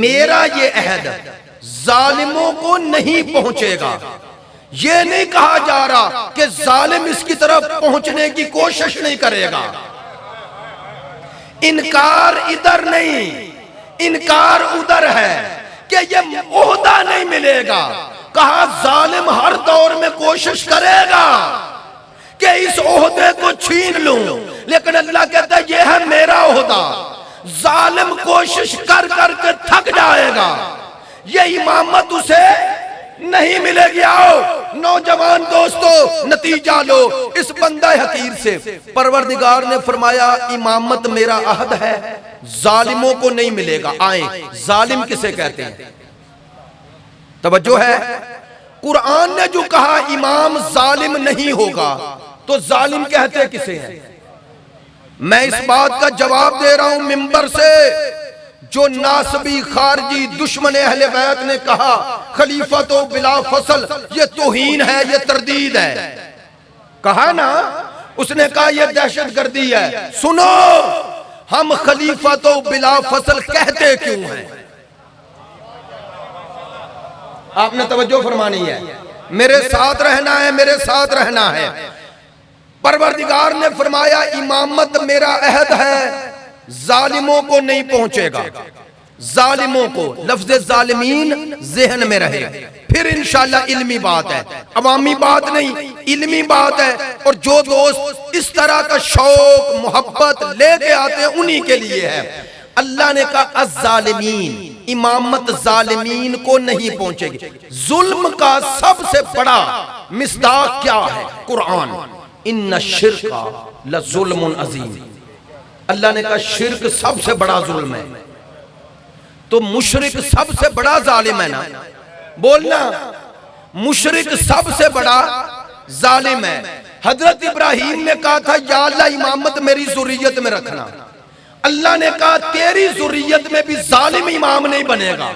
میرا یہ عہد ظالموں کو نہیں پہنچے گا۔ یہ نہیں کہا جا رہا کہ ظالم اس کی طرف پہنچنے کی کوشش نہیں کرے گا۔ انکار ادھر نہیں، انکار ادھر ہے کہ یہ عہدہ نہیں ملے گا۔ کہا ظالم ہر دور میں کوشش کرے گا کہ اس عہدے کو چھین لوں، لیکن اللہ کہتا ہے یہ ہے میرا عہدہ۔ ظالم کوشش کر کر کے تھک جائے گا، یہ امامت اسے نہیں ملے گی۔ آؤ نوجوان دوستو نتیجہ لو اس بندہ حقیر سے۔ پروردگار نے فرمایا امامت میرا عہد ہے، ظالموں کو نہیں ملے گا۔ آئیں، ظالم کسے کہتے ہیں؟ توجہ ہے، قرآن نے جو کہا امام ظالم نہیں ہوگا تو ظالم کہتے کسے ہیں؟ میں اس بات کا جواب دے رہا ہوں منبر سے، جو ناسبی خارجی دشمن اہل بیت نے کہا خلیفۃ بلا فصل، یہ توہین ہے، یہ تردید ہے، کہا نا، اس نے کہا یہ دہشت گردی ہے۔ سنو، ہم خلیفۃ بلا فصل کہتے کیوں ہیں؟ آپ نے توجہ فرمانی ہے، میرے ساتھ رہنا ہے، میرے ساتھ رہنا ہے۔ پروردگار نے فرمایا امامت میرا عہد ہے، ظالموں کو نہیں پہنچے گا۔ ظالموں کو، لفظ ظالمین ذہن میں رہے، پھر انشاءاللہ علمی بات ہے، عوامی بات نہیں، علمی بات ہے۔ اور جو دوست اس طرح کا شوق محبت لے کے آتے ہیں انہی کے لیے ہے۔ اللہ نے کہا الظالمین، امامت ظالمین کو نہیں پہنچے گی۔ ظلم کا سب سے بڑا مصداق کیا ہے؟ قرآن، ان الشرک لظلم عظیم۔ اللہ نے کہا شرک سب سے بڑا ظلم ہے، تو مشرک سب سے بڑا ظالم ہے نا، بولنا، مشرک سب سے بڑا ظالم ہے۔ حضرت ابراہیم نے کہا تھا یا اللہ امامت میری ذریت میں رکھنا، اللہ نے کہا تیری ذریت میں بھی ظالم امام نہیں بنے گا۔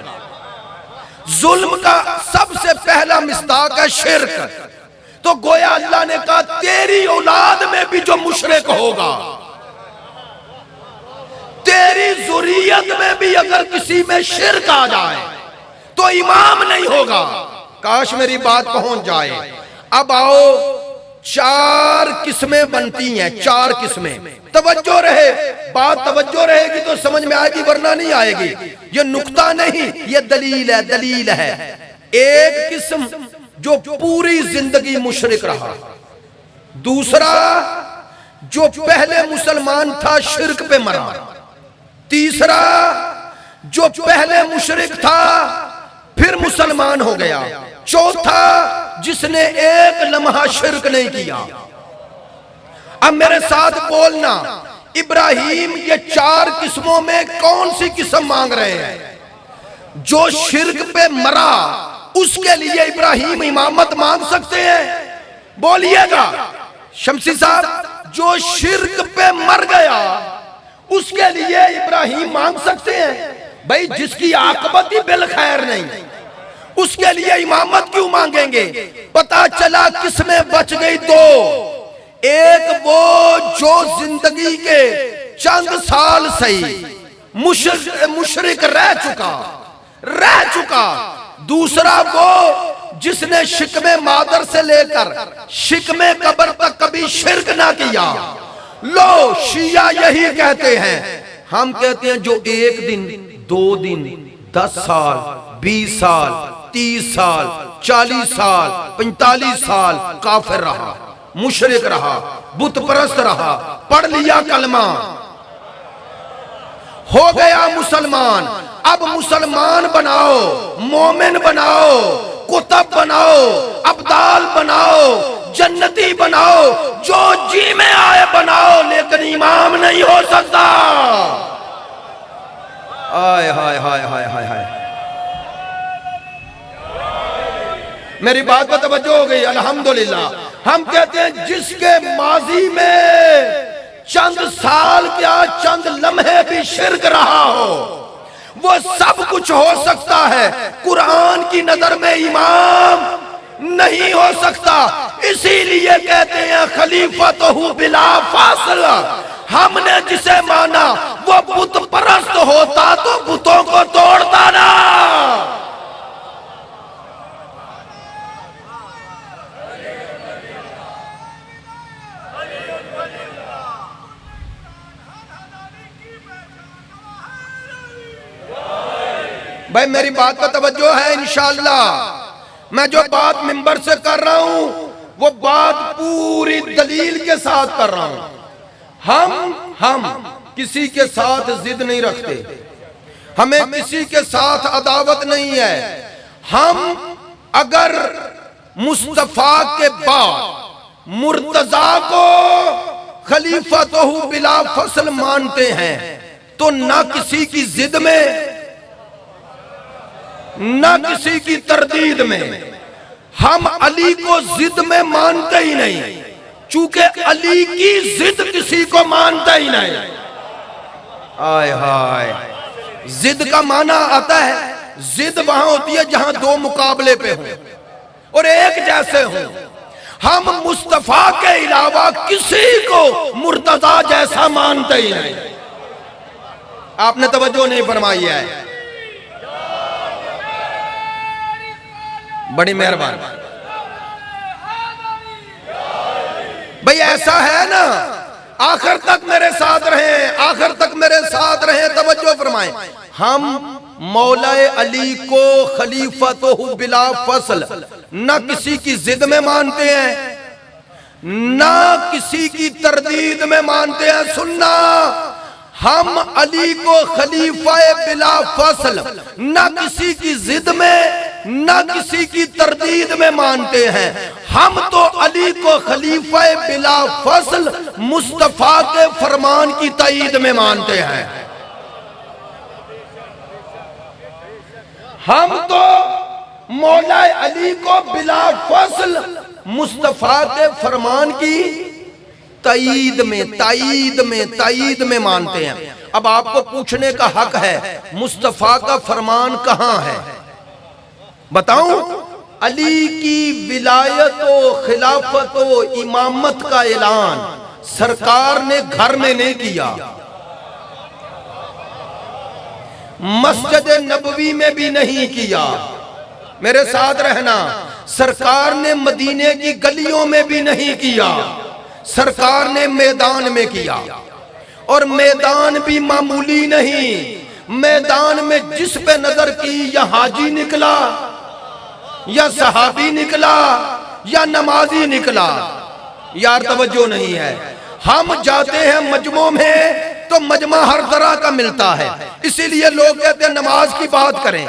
ظلم کا سب سے پہلا مصداق ہے شرک، تو گویا اللہ نے کہا تیری اولاد میں بھی جو مشرک ہوگا، تیری ذریت میں بھی اگر کسی میں شرک آ جائے تو امام نہیں ہوگا۔ کاش میری بات پہنچ جائے۔ اب آؤ، چار قسمیں بنتی ہیں، چار قسمیں، توجہ رہے، بات توجہ رہے گی تو سمجھ میں آئے گی ورنہ نہیں آئے گی، یہ نکتہ نہیں، یہ دلیل ہے، دلیل ہے۔ ایک قسم جو پوری زندگی مشرک رہا، دوسرا جو پہلے مسلمان تھا شرک پہ مرا، تیسرا جو پہلے مشرک تھا پھر مسلمان ہو گیا، چوتھا جس نے ایک لمحہ شرک نہیں کیا۔ اب میرے ساتھ بولنا، ابراہیم یہ چار قسموں میں کون سی قسم مانگ رہے ہیں؟ جو شرک پہ مرا اس کے لیے ابراہیم امامت مانگ سکتے ہیں؟ بولیے گا شمسی صاحب، جو شرک پہ مر گیا اس کے لیے ابراہیم مانگ سکتے ہیں؟ بھئی جس کی عاقبت ہی بالخیر نہیں اس کے لیے امامت کیوں مانگیں گے؟ پتا چلا کس میں بچ گئی دو، ایک وہ جو زندگی کے چند سال صحیح مشرک رہ چکا، دوسرا وہ جس نے شکم مادر سے لے کر شکم قبر تک کبھی شرک نہ کیا۔ لو شیعہ یہی کہتے ہیں، ہم کہتے ہیں جو ایک دن، 2 دن، 10 سال، 20 سال، 30 سال، 40 سال، 45 سال کافر رہا، مشرک رہا، بت پرست رہا، پڑھ لیا کلمہ، ہو گیا مسلمان، اب مسلمان بناؤ، مومن بناؤ، کتب بناؤ، ابدال بناؤ، جنتی بناؤ، جو جی میں آئے بناؤ، لیکن امام نہیں ہو سکتا۔ آئے ہائے ہائے ہائے ہائے ہائے، میری بات پر توجہ ہو گئی؟ الحمدللہ۔ ہم کہتے ہیں جس کے ماضی میں چند سال کیا چند لمحے بھی شرک رہا ہو وہ سب کچھ ہو سکتا ہے، قرآن کی نظر میں امام نہیں ہو سکتا۔ اسی لیے کہتے ہیں خلیفۃ بلا فاصلہ۔ ہم نے جسے مانا وہ بت پرست ہوتا تو بتوں کو توڑتا نا۔ بھائی میری بات کا توجہ ہے انشاءاللہ. میں جو بات منبر سے کر رہا ہوں وہ بات پوری دلیل کے ساتھ کر رہا ہوں. ہم کسی کے ساتھ ضد نہیں رکھتے، ہمیں کسی کے ساتھ عداوت نہیں ہے. ہم اگر مصطفیٰ کے بعد مرتضیٰ کو خلیفۃہ بلا فصل مانتے ہیں تو نہ کسی کی ضد میں نہ کسی کی تردید میں. ہم علی کو ضد میں مانتے ہی نہیں، چونکہ علی کی ضد کسی کو مانتا ہی نہیں. آئے ہائے، ضد کا معنی آتا ہے، ضد وہاں ہوتی ہے جہاں دو مقابلے پہ ہوں اور ایک جیسے ہوں. ہم مصطفیٰ کے علاوہ کسی کو مرتضیٰ جیسا مانتے ہی نہیں. آپ نے توجہ نہیں فرمائی ہے. بڑی مہربان بھئی، ایسا ہے نا. آخر تک میرے ساتھ رہیں، آخر تک میرے ساتھ رہیں، توجہ فرمائیں. ہم مولا علی کو خلیفۃ بلا فصل نہ کسی کی ضد میں مانتے ہیں نہ کسی کی تردید میں مانتے ہیں. سننا، ہم علی کو خلیفہ بلا فصل نہ کسی کی ضد میں نہ کسی کی تردید میں مانتے ہیں. ہم تو علی کو خلیفہ بلا فصل مصطفیٰ کے فرمان کی تائید میں مانتے ہیں. ہم تو مولا علی کو بلا فصل مصطفیٰ کے فرمان کی تائید میں مانتے ہیں. اب آپ کو پوچھنے کا حق ہے، مصطفیٰ کا فرمان کہاں ہے؟ بتاؤں؟ علی کی ولایت و خلافت و امامت کا اعلان سرکار نے گھر میں نہیں کیا، مسجد نبوی میں بھی نہیں کیا. میرے ساتھ رہنا. سرکار نے مدینے کی گلیوں میں بھی نہیں کیا، سرکار نے میدان میں کیا. اور میدان بھی معمولی نہیں. میدان میں جس پہ نظر کی یا حاجی نکلا یا صحابی نکلا یا نمازی نکلا. یار توجہ نہیں ہے. ہم جاتے ہیں مجمعوں میں تو مجمع ہر طرح کا ملتا ہے. اسی لیے لوگ کہتے ہیں نماز کی بات کریں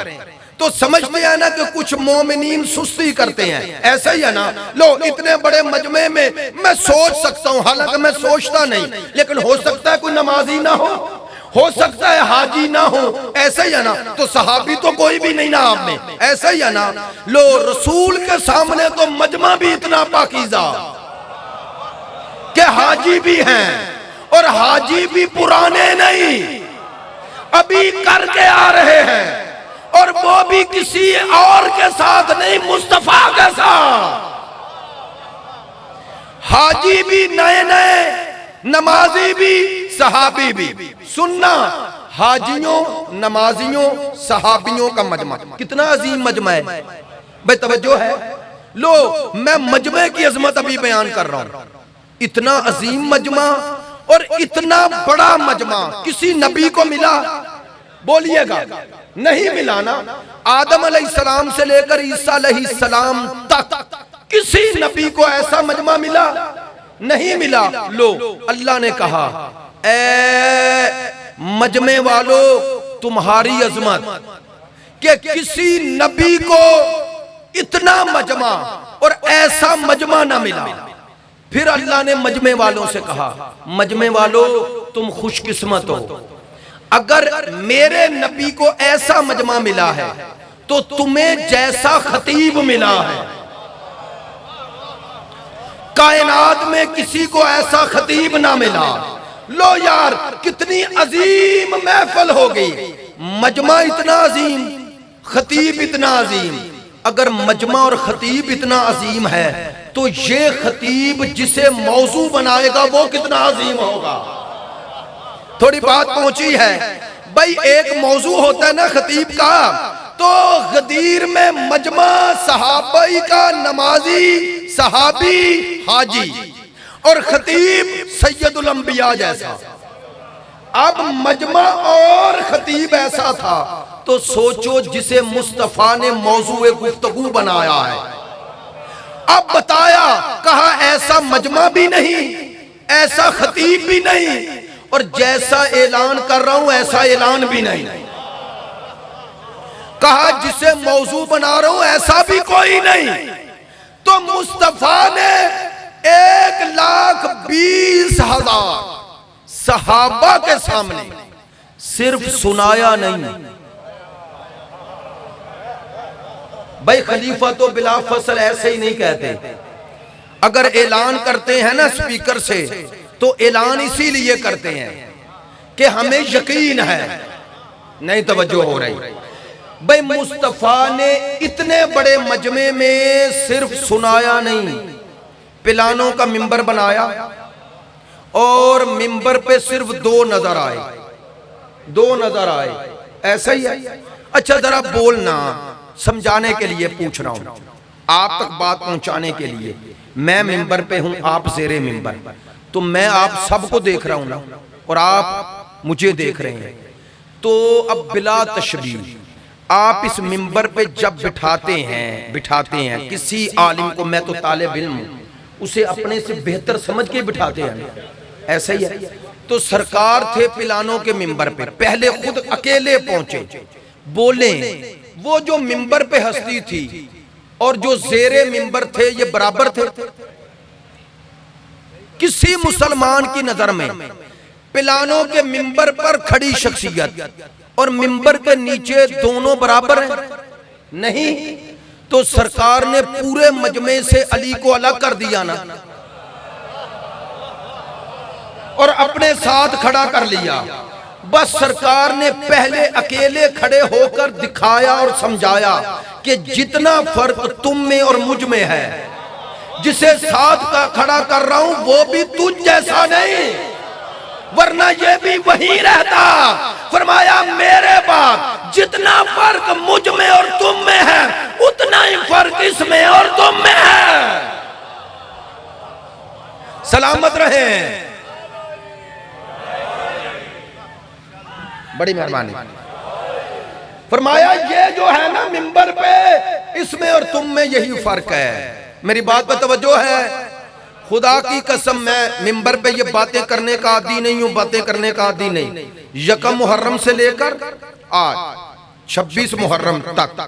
تو سمجھتے ہیں نا کہ کچھ مومنین سستی کرتے ہیں. ایسا ہی ہے نا. لو، اتنے بڑے مجمع میں میں سوچ سکتا ہوں، حالانکہ میں سوچتا نہیں، لیکن ہو سکتا ہے کوئی نمازی نہ ہو سکتا ہے حاجی نہ ہو. ایسا ہی ہے نا. تو صحابی تو کوئی بھی نہیں نا آپ میں. ایسا ہی ہے نا. لو، رسول کے سامنے تو مجمع بھی اتنا پاکیزہ کہ حاجی بھی ہیں اور حاجی بھی پرانے نہیں، ابھی کر کے آ رہے ہیں، اور وہ بھی کسی اور کے ساتھ نہیں، مصطفیٰ کے ساتھ. حاجی بھی نئے نئے، نمازی بھی، صحابی بھی. سننا، حاجیوں، نمازیوں، صحابیوں کا مجمع کتنا عظیم مجمع ہے. بھئی توجہ ہے. لو، میں مجمع کی عظمت ابھی بیان کر رہا ہوں. اتنا عظیم مجمع اور اتنا بڑا مجمع کسی نبی کو ملا؟ بولیے گا نہیں ملا نا. آدم علیہ السلام سے لے کر عیسیٰ علیہ السلام تک کسی نبی کو ایسا مجمع ملا؟ نہیں ملا. لو، اللہ نے کہا اے مجمع والو تمہاری عظمت کہ کسی نبی کو اتنا مجمع اور ایسا مجمع نہ ملا. پھر اللہ نے مجمع والوں سے کہا مجمع والو تم خوش قسمت ہو، اگر میرے نبی کو ایسا مجمع ملا ہے تو تمہیں جیسا خطیب ملا ہے. کائنات میں کسی کو ایسا خطیب نہ ملا. لو یار، کتنی عظیم محفل ہو گئی. مجمع اتنا عظیم، خطیب اتنا عظیم. اگر مجمع اور خطیب اتنا عظیم ہے تو یہ خطیب جسے موضوع بنائے گا وہ کتنا عظیم ہوگا. تھوڑی بات پہنچی ہے. بھئی ایک موضوع ہوتا ہے نا خطیب کا، تو غدیر میں مجمع صحابی کا، نمازی، صحابی، حاجی، اور خطیب سید الانبیاء جیسا. اب مجمع اور خطیب ایسا تھا تو سوچو جسے مصطفیٰ نے موضوع گفتگو بنایا ہے، اب بتایا، کہا ایسا مجمع بھی نہیں، ایسا خطیب بھی نہیں، اور جیسا اعلان کر رہا ہوں ایسا اعلان بھی نہیں، کہا جسے موضوع بنا رہا ہوں ایسا بھی کوئی نہیں۔ تو مصطفیٰ نے 1,20,000 صحابہ کے سامنے صرف سنایا نہیں۔ بھائی خلیفہ تو بلا فصل ایسے ہی نہیں کہتے، اگر اعلان کرتے ہیں نا سپیکر سے تو اعلان اسی لیے کرتے ہیں کہ ہمیں یقین ہے، نہیں توجہ ہو رہی۔ بھائی مصطفیٰ نے اتنے بڑے مجمع میں صرف سنایا نہیں، پلانوں کا منبر بنایا اور منبر پہ صرف 2 نظر آئے، ایسا ہی ہے۔ اچھا ذرا بولنا، سمجھانے کے لیے پوچھ رہا ہوں، آپ تک بات پہنچانے کے لیے۔ میں منبر پہ ہوں، آپ زیر منبر، تو میں آپ سب کو دیکھ رہا ہوں نا، اور آپ مجھے دیکھ رہے ہیں، تو اب بلا تشبیہ آپ اس منبر پہ جب بٹھاتے ہیں کسی عالم کو، میں تو طالب علم ہوں، اسے اپنے سے بہتر سمجھ کے بٹھاتے ہیں، ایسا ہی ہے۔ تو سرکار تھے پلانوں کے منبر پہ، پہلے خود اکیلے پہنچے، بولیں۔ وہ جو منبر پہ ہستی تھی اور جو زیر منبر تھے یہ برابر تھے؟ کسی مسلمان کی نظر میں پلانوں کے منبر پر کھڑی شخصیت اور منبر کے نیچے دونوں برابر ہیں؟ نہیں۔ تو سرکار نے پورے مجمع سے علی کو الگ کر دیا نا، اور اپنے ساتھ کھڑا کر لیا۔ بس سرکار نے پہلے اکیلے کھڑے ہو کر دکھایا اور سمجھایا کہ جتنا فرق تم میں اور مجھ میں ہے، جسے ساتھ کا کھڑا کر رہا ہوں وہ بھی تجھ جیسا نہیں، ورنہ یہ بھی وہی رہتا۔ فرمایا میرے بعد جتنا فرق مجھ میں اور تم میں ہے اتنا ہی فرق اس میں اور تم میں ہے۔ سلامت رہیں، بڑی مہربانی۔ فرمایا یہ جو ہے نا منبر پہ، اس میں اور تم میں یہی فرق ہے۔ میری بات پہ توجہ ہے؟ خدا کی قسم میں منبر پہ یہ باتیں کرنے کا عادی نہیں ہوں، باتیں کرنے کا عادی نہیں۔ یکم محرم سے لے کر آج 26 محرم تک،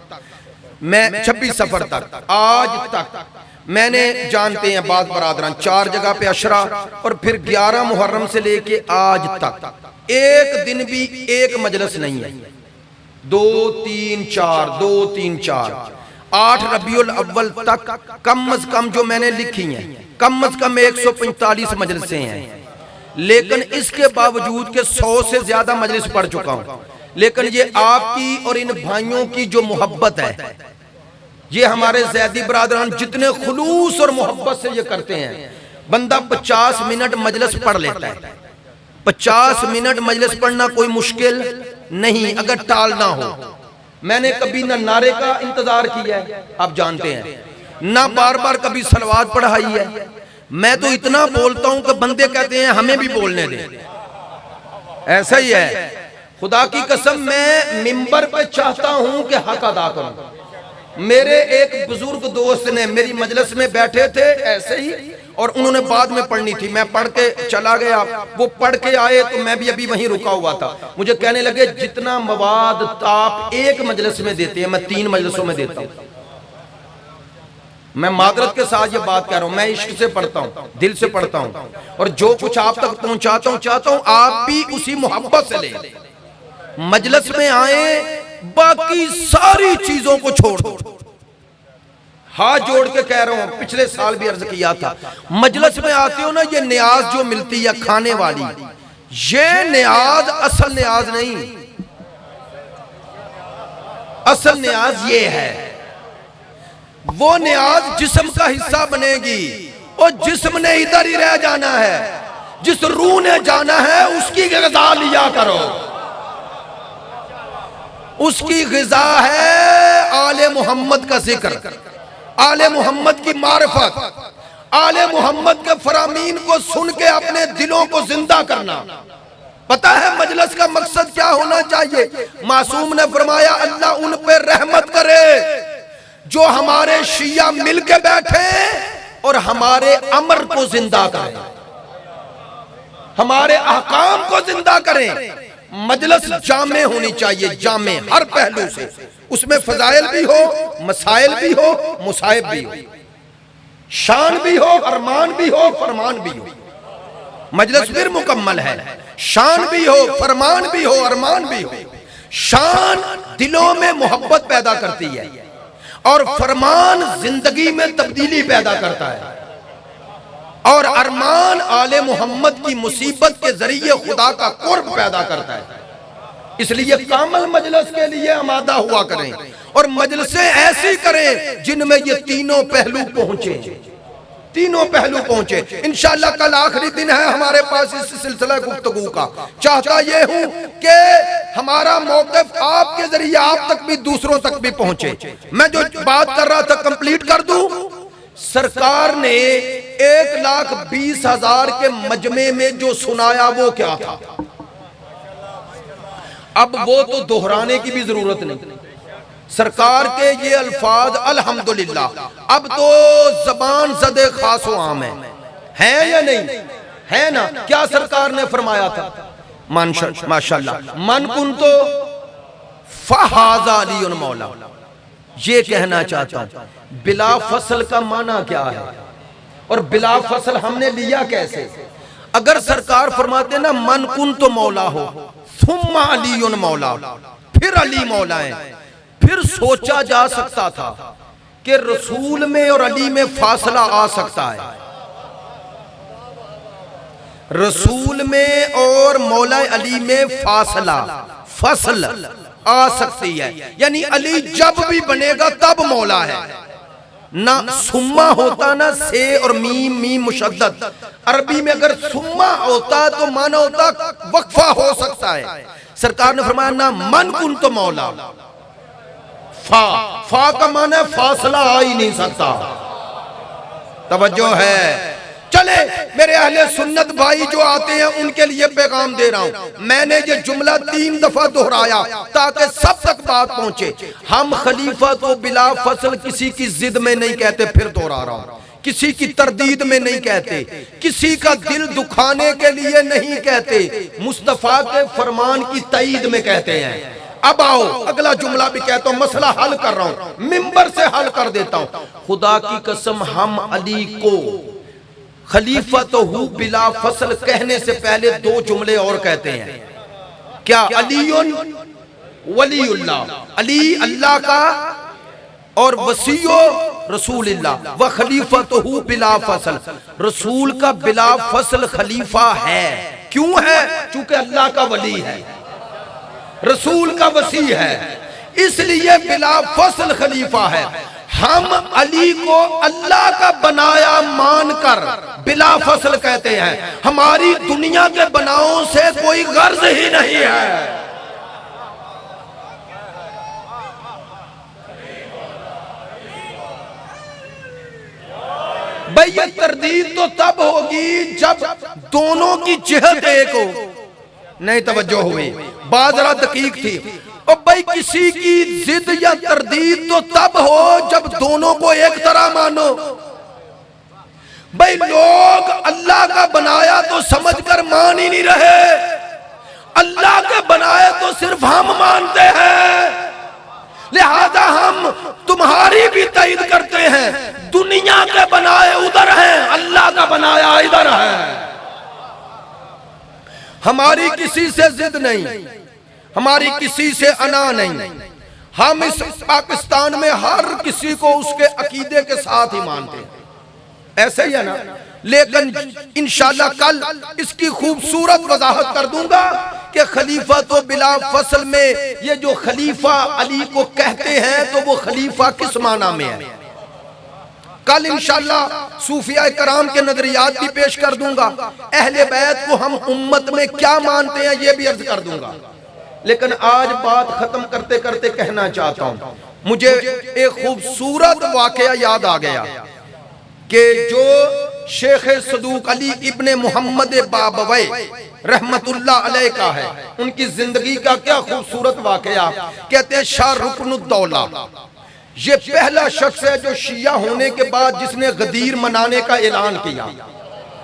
میں 26 سفر تک، آج تک میں نے، جانتے ہیں بعض برادران، 4 جگہ پہ عشرہ، اور پھر 11 محرم سے لے کے آج تک ایک دن بھی ایک مجلس نہیں ہے۔ 2 3 4 8 ربیع الاول تک کم از کم جو میں نے لکھی ہیں کم از کم 145 مجلسیں ہیں، لیکن اس کے باوجود کہ 100 سے زیادہ مجلس پڑھ چکا ہوں، لیکن یہ آپ کی اور ان بھائیوں کی جو محبت ہے، یہ ہمارے زیدی برادران جتنے خلوص اور محبت سے یہ کرتے ہیں، بندہ 50 منٹ مجلس پڑھ لیتا ہے۔ 50 منٹ مجلس پڑھنا کوئی مشکل نہیں اگر ٹالنا ہو۔ میں نے کبھی نہ نعرے کا انتظار کیا ہے، آپ جانتے ہیں، نہ بار بار کبھی صلوات پڑھائی ہے۔ میں تو اتنا بولتا ہوں کہ بندے کہتے ہیں ہمیں بھی بولنے دیں، ایسا ہی ہے۔ خدا کی قسم میں منبر پہ چاہتا ہوں کہ حق ادا کروں۔ میرے ایک بزرگ دوست نے میری مجلس میں بیٹھے تھے ایسے ہی، اور انہوں نے بعد میں پڑھنی تھی، میں پڑھ کے چلا گیا، وہ پڑھ کے آئے تو میں بھی ابھی وہیں رکا ہوا تھا۔ مجھے کہنے لگے جتنا مواد آپ ایک مجلس میں دیتے ہیں میں 3 مجلسوں میں دیتا ہوں۔ میں معذرت کے ساتھ یہ بات کہہ رہا ہوں، میں عشق سے پڑھتا ہوں، دل سے پڑھتا ہوں، اور جو کچھ آپ تک پہنچاتا ہوں چاہتا ہوں آپ بھی اسی محبت سے لیں۔ مجلس میں آئیں، باقی ساری چیزوں کو چھوڑ دو۔ ہاتھ جوڑ کے کہہ رہا ہوں، پچھلے سال بھی عرض کیا تھا، مجلس میں آتے ہو نا، یہ نیاز جو ملتی ہے کھانے والی، یہ نیاز اصل نیاز نہیں، اصل نیاز یہ ہے، وہ نیاز جسم کا حصہ بنے گی، اور جسم نے ادھر ہی رہ جانا ہے، جس روح نے جانا ہے اس کی غذا لیا کرو۔ اس کی غذا ہے آل محمد کا ذکر، آل محمد کی معرفت، آل محمد کے فرامین کو سن کے اپنے دلوں کو زندہ کرنا۔ پتہ ہے مجلس کا مقصد کیا ہونا چاہیے؟ معصوم نے فرمایا اللہ ان پہ رحمت کرے جو ہمارے شیعہ مل کے بیٹھے اور ہمارے امر کو زندہ کریں، ہمارے احکام کو زندہ کریں۔ مجلس جامع ہونی چاہیے، جامع ہر پہلو سے، اس میں فضائل بھی ہو، مسائل بھی ہو، مصائب بھی ہو، شان بھی ہو، ارمان بھی ہو، فرمان بھی ہو۔ مجلس پھر مکمل ہے، شان بھی ہو، فرمان بھی ہو، ارمان بھی ہو۔ شان دلوں میں محبت پیدا کرتی ہے اور فرمان زندگی میں تبدیلی پیدا کرتا ہے، اور ارمان آل محمد کی مصیبت کے ذریعے خدا کا قرب پیدا کرتا ہے۔ اس لیے کامل مجلس کے لیے آمادہ ہوا کریں اور مجلسیں ایسی کریں جن میں یہ تینوں پہلو پہنچے، تینوں پہلو پہنچے۔ انشاءاللہ کل آخری دن ہے ہمارے پاس اس سلسلہ گفتگو کا۔ چاہتا یہ ہوں کہ ہمارا موقف آپ کے ذریعے آپ تک بھی دوسروں تک بھی پہنچے۔ میں جو بات کر رہا تھا کمپلیٹ کر دوں۔ سرکار نے 1,20,000 کے مجمع میں جو سنایا وہ کیا تھا؟ اب وہ تو دہرانے کی بھی ضرورت نہیں۔ سرکار کے یہ الفاظ الحمدللہ اب تو زبان زد خاص و عام ہیں یا نہیں ہے نا؟ کیا سرکار نے فرمایا تھا؟ ماشاءاللہ من کنتو فہذا علی مولا۔ یہ کہنا چاہتا ہوں بلا فصل کا معنی کیا ہے اور بلا فصل ہم نے لیا کیسے؟ اگر سرکار فرماتے نا من کنتو مولا ہو ثم علی مولا، پھر علی مولا ہے، پھر سوچا جا سکتا تھا کہ رسول میں اور علی میں فاصلہ آ سکتا ہے، رسول میں اور مولا علی میں فاصلہ فصل آ سکتی ہے، یعنی علی جب بھی بنے گا تب مولا ہے۔ نہ سما ہوتا نہ سے اور میم میم مشدد، عربی میں اگر سما ہوتا تو معنی ہوتا وقفہ ہو سکتا ہے۔ سرکار نے فرمایا نہ من کن تو مولا، فا کا معنی فاصلہ آ ہی نہیں سکتا۔ توجہ ہے؟ چلے میرے اہل سنت بھائی جو آتے ہیں ان کے لیے پیغام دے رہا ہوں۔ میں نے یہ جملہ 3 دفعہ دہرایا تاکہ سب تک بات پہنچے۔ ہم خلیفہ تو بلا فصل کسی کی ضد میں نہیں کہتے، پھر دہرا رہا ہوں، کسی کی تردید میں نہیں کہتے، کسی کا دل دکھانے کے لیے نہیں کہتے، مصطفیٰ کے فرمان کی تائید میں کہتے ہیں۔ اب آؤ اگلا جملہ بھی کہتا ہوں، مسئلہ حل کر رہا ہوں، منبر سے حل کر دیتا ہوں۔ خدا کی قسم ہم علی کو خلیفۃہ بلا فصل کہنے سے پہلے 2 جملے اور کہتے ہیں۔ کیا؟ علی ولی اللہ، علی اللہ کا اور وصی رسول اللہ، و خلیفۃہ بلا فصل، رسول کا بلا فصل خلیفہ ہے۔ کیوں ہے؟ چونکہ اللہ کا ولی ہے، رسول کا وصی ہے، اس لیے بلا فصل خلیفہ ہے۔ ہم علی کو اللہ کا بنایا مان کر بلا فصل کہتے ہیں، ہماری دنیا کے بناؤں سے کوئی غرض ہی نہیں ہے۔ بھئی یہ تردید تو تب ہوگی جب دونوں کی جہت ایک ہو۔ نہیں توجہ ہوئی، بات ذرا دقیق تھی۔ اور بھئی کسی کی ضد یا تردید تو تب ہو جب دونوں کو ایک طرح مانو۔ بھئی لوگ اللہ کا بنایا تو سمجھ کر مان ہی نہیں رہے، اللہ کے بنایا تو صرف ہم مانتے ہیں، لہذا ہم تمہاری بھی تائید کرتے ہیں۔ دنیا کے بنائے ادھر ہیں، اللہ کا بنایا ادھر ہے۔ ہماری کسی سے ضد نہیں، ہماری کسی سے انا نہیں، ہم اس پاکستان میں ہر کسی کو اس کے عقیدے کے ساتھ ہی مانتے ہیں، ایسے ہی ہے نا؟ لیکن انشاءاللہ کل اس کی خوبصورت وضاحت کر دوں گا کہ خلیفہ تو بلا فصل میں یہ جو خلیفہ علی کو کہتے ہیں تو وہ خلیفہ کس معنی میں ہے؟ کل انشاءاللہ صوفیاء کرام کے نظریات بھی پیش کر دوں گا، اہل بیت کو ہم امت میں کیا مانتے ہیں یہ بھی عرض کر دوں گا۔ لیکن آج بات ختم کرتے کرتے کہنا چاہتا ہوں، مجھے ایک خوبصورت واقعہ یاد آ گیا کہ جو شیخ صدوق علی ابن محمد بابوی رحمت اللہ علیہ کا ہے۔ ان کی زندگی کا کیا خوبصورت واقعہ، کہتے ہیں شاہ رکن الدولہ یہ پہلا شخص ہے جو شیعہ ہونے کے بعد جس نے غدیر منانے کا اعلان کیا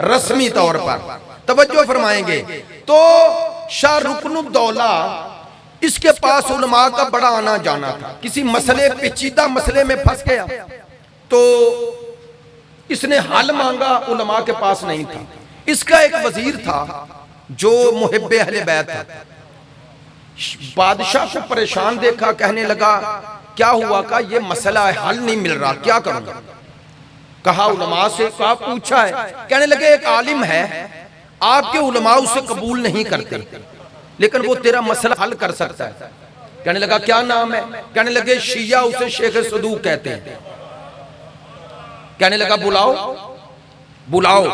رسمی طور پر۔ توجہ فرمائیں گے تو شاہ رکن الدولہ اس کے پاس علماء کا بڑا آنا جانا تھا، کسی مسئلے پیچیدہ مسئلے میں پھنس گیا تو اس نے حل مانگا، علماء کے پاس نہیں تھا۔ اس کا ایک وزیر تھا جو محب اہل بیت تھا، بادشاہ کو پریشان دیکھا، کہنے لگا کیا ہوا، کہ یہ مسئلہ حل نہیں مل رہا، کیا کروں گا؟ کہا علماء سے، کہا پوچھا ہے، کہنے لگے ایک عالم ہے، آپ کے علماء اسے قبول نہیں کرتے لیکن وہ تیرا مسئلہ حل کر سکتا ہے۔ کہنے لگا کیا نام ہے؟ کہنے لگے شیعہ اسے شیخ صدوق کہتے ہیں۔ کہنے لگا بلاؤ بلاؤ،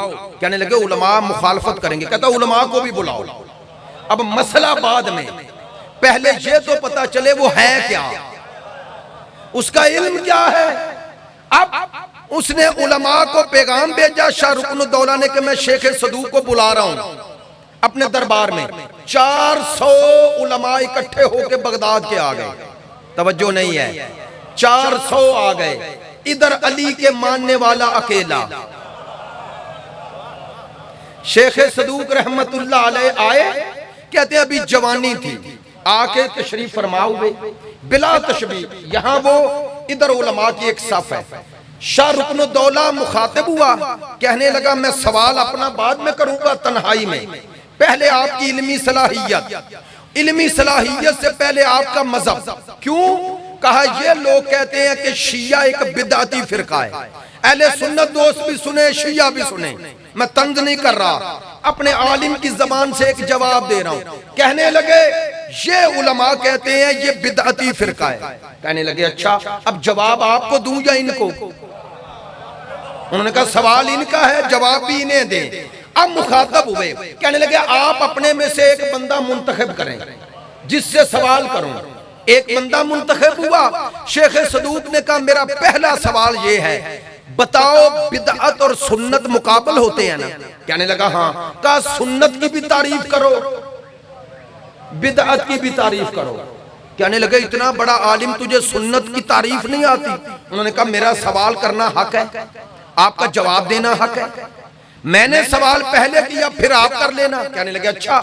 کہنے لگے علماء مخالفت کریں گے، کہتا علماء کو بھی بلاؤ۔ اب مسئلہ بعد میں، پہلے یہ تو پتا چلے وہ ہے کیا، اس کا علم کیا ہے۔ اب اس نے علماء کو پیغام بھیجا شاہ رکن الدولہ نے کہ میں شیخ صدوق کو بلا رہا ہوں اپنے دربار میں۔ 400 علماء اکٹھے ہو کے بغداد کے آ گئے، توجہ نہیں ہے، 400 آ گئے، ادھر علی کے ماننے والا اکیلا۔ شیخ صدوق رحمت اللہ علیہ آئے، کہتے ابھی جوانی تھی، آ کے تشریف فرما ہوئے بلا تشبیہ، یہاں وہ ادھر علماء کی ایک صف ہے۔ شاہ رکن الدولہ مخاطب ہوا، کہنے لگا میں سوال اپنا بعد میں کروں گا تنہائی میں، پہلے آپ کی علمی صلاحیت سے پہلے آپ کا مذہب۔ کیوں؟ کہا یہ لوگ کہتے ہیں کہ شیعہ ایک بدعتی فرقہ ہے، اہل سنت دوست بھی سنے شیعہ بھی سنے، میں طنز نہیں کر رہا، اپنے عالم کی زبان سے ایک جواب دے رہا ہوں۔ کہنے لگے یہ علماء کہتے ہیں یہ بدعتی فرقہ ہے۔ کہنے لگے اچھا اب جواب آپ کو دوں یا ان کو؟ انہوں نے کہا سوال ان کا ہے، جواب بھی انہیں دیں۔ اب مخاطب ہوئے، کہنے لگے آپ اپنے میں سے ایک بندہ منتخب کریں جس سے سوال کروں۔ ایک بندہ منتخب ہوا، شیخ صدوق نے کہا میرا پہلا سوال یہ ہے بتاؤ بدعت اور سنت مقابل ہوتے ہیں نا؟ کہنے لگا ہاں۔ کہا سنت کی بھی تعریف کرو بدعت کی بھی تعریف کرو۔ کہنے لگے اتنا بڑا عالم تجھے سنت کی تعریف نہیں آتی؟ انہوں نے کہا میرا سوال کرنا حق ہے، آپ کا جواب دینا حق ہے، میں نے سوال پہلے کیا پھر آپ کر لینا۔ کہنے لگے اچھا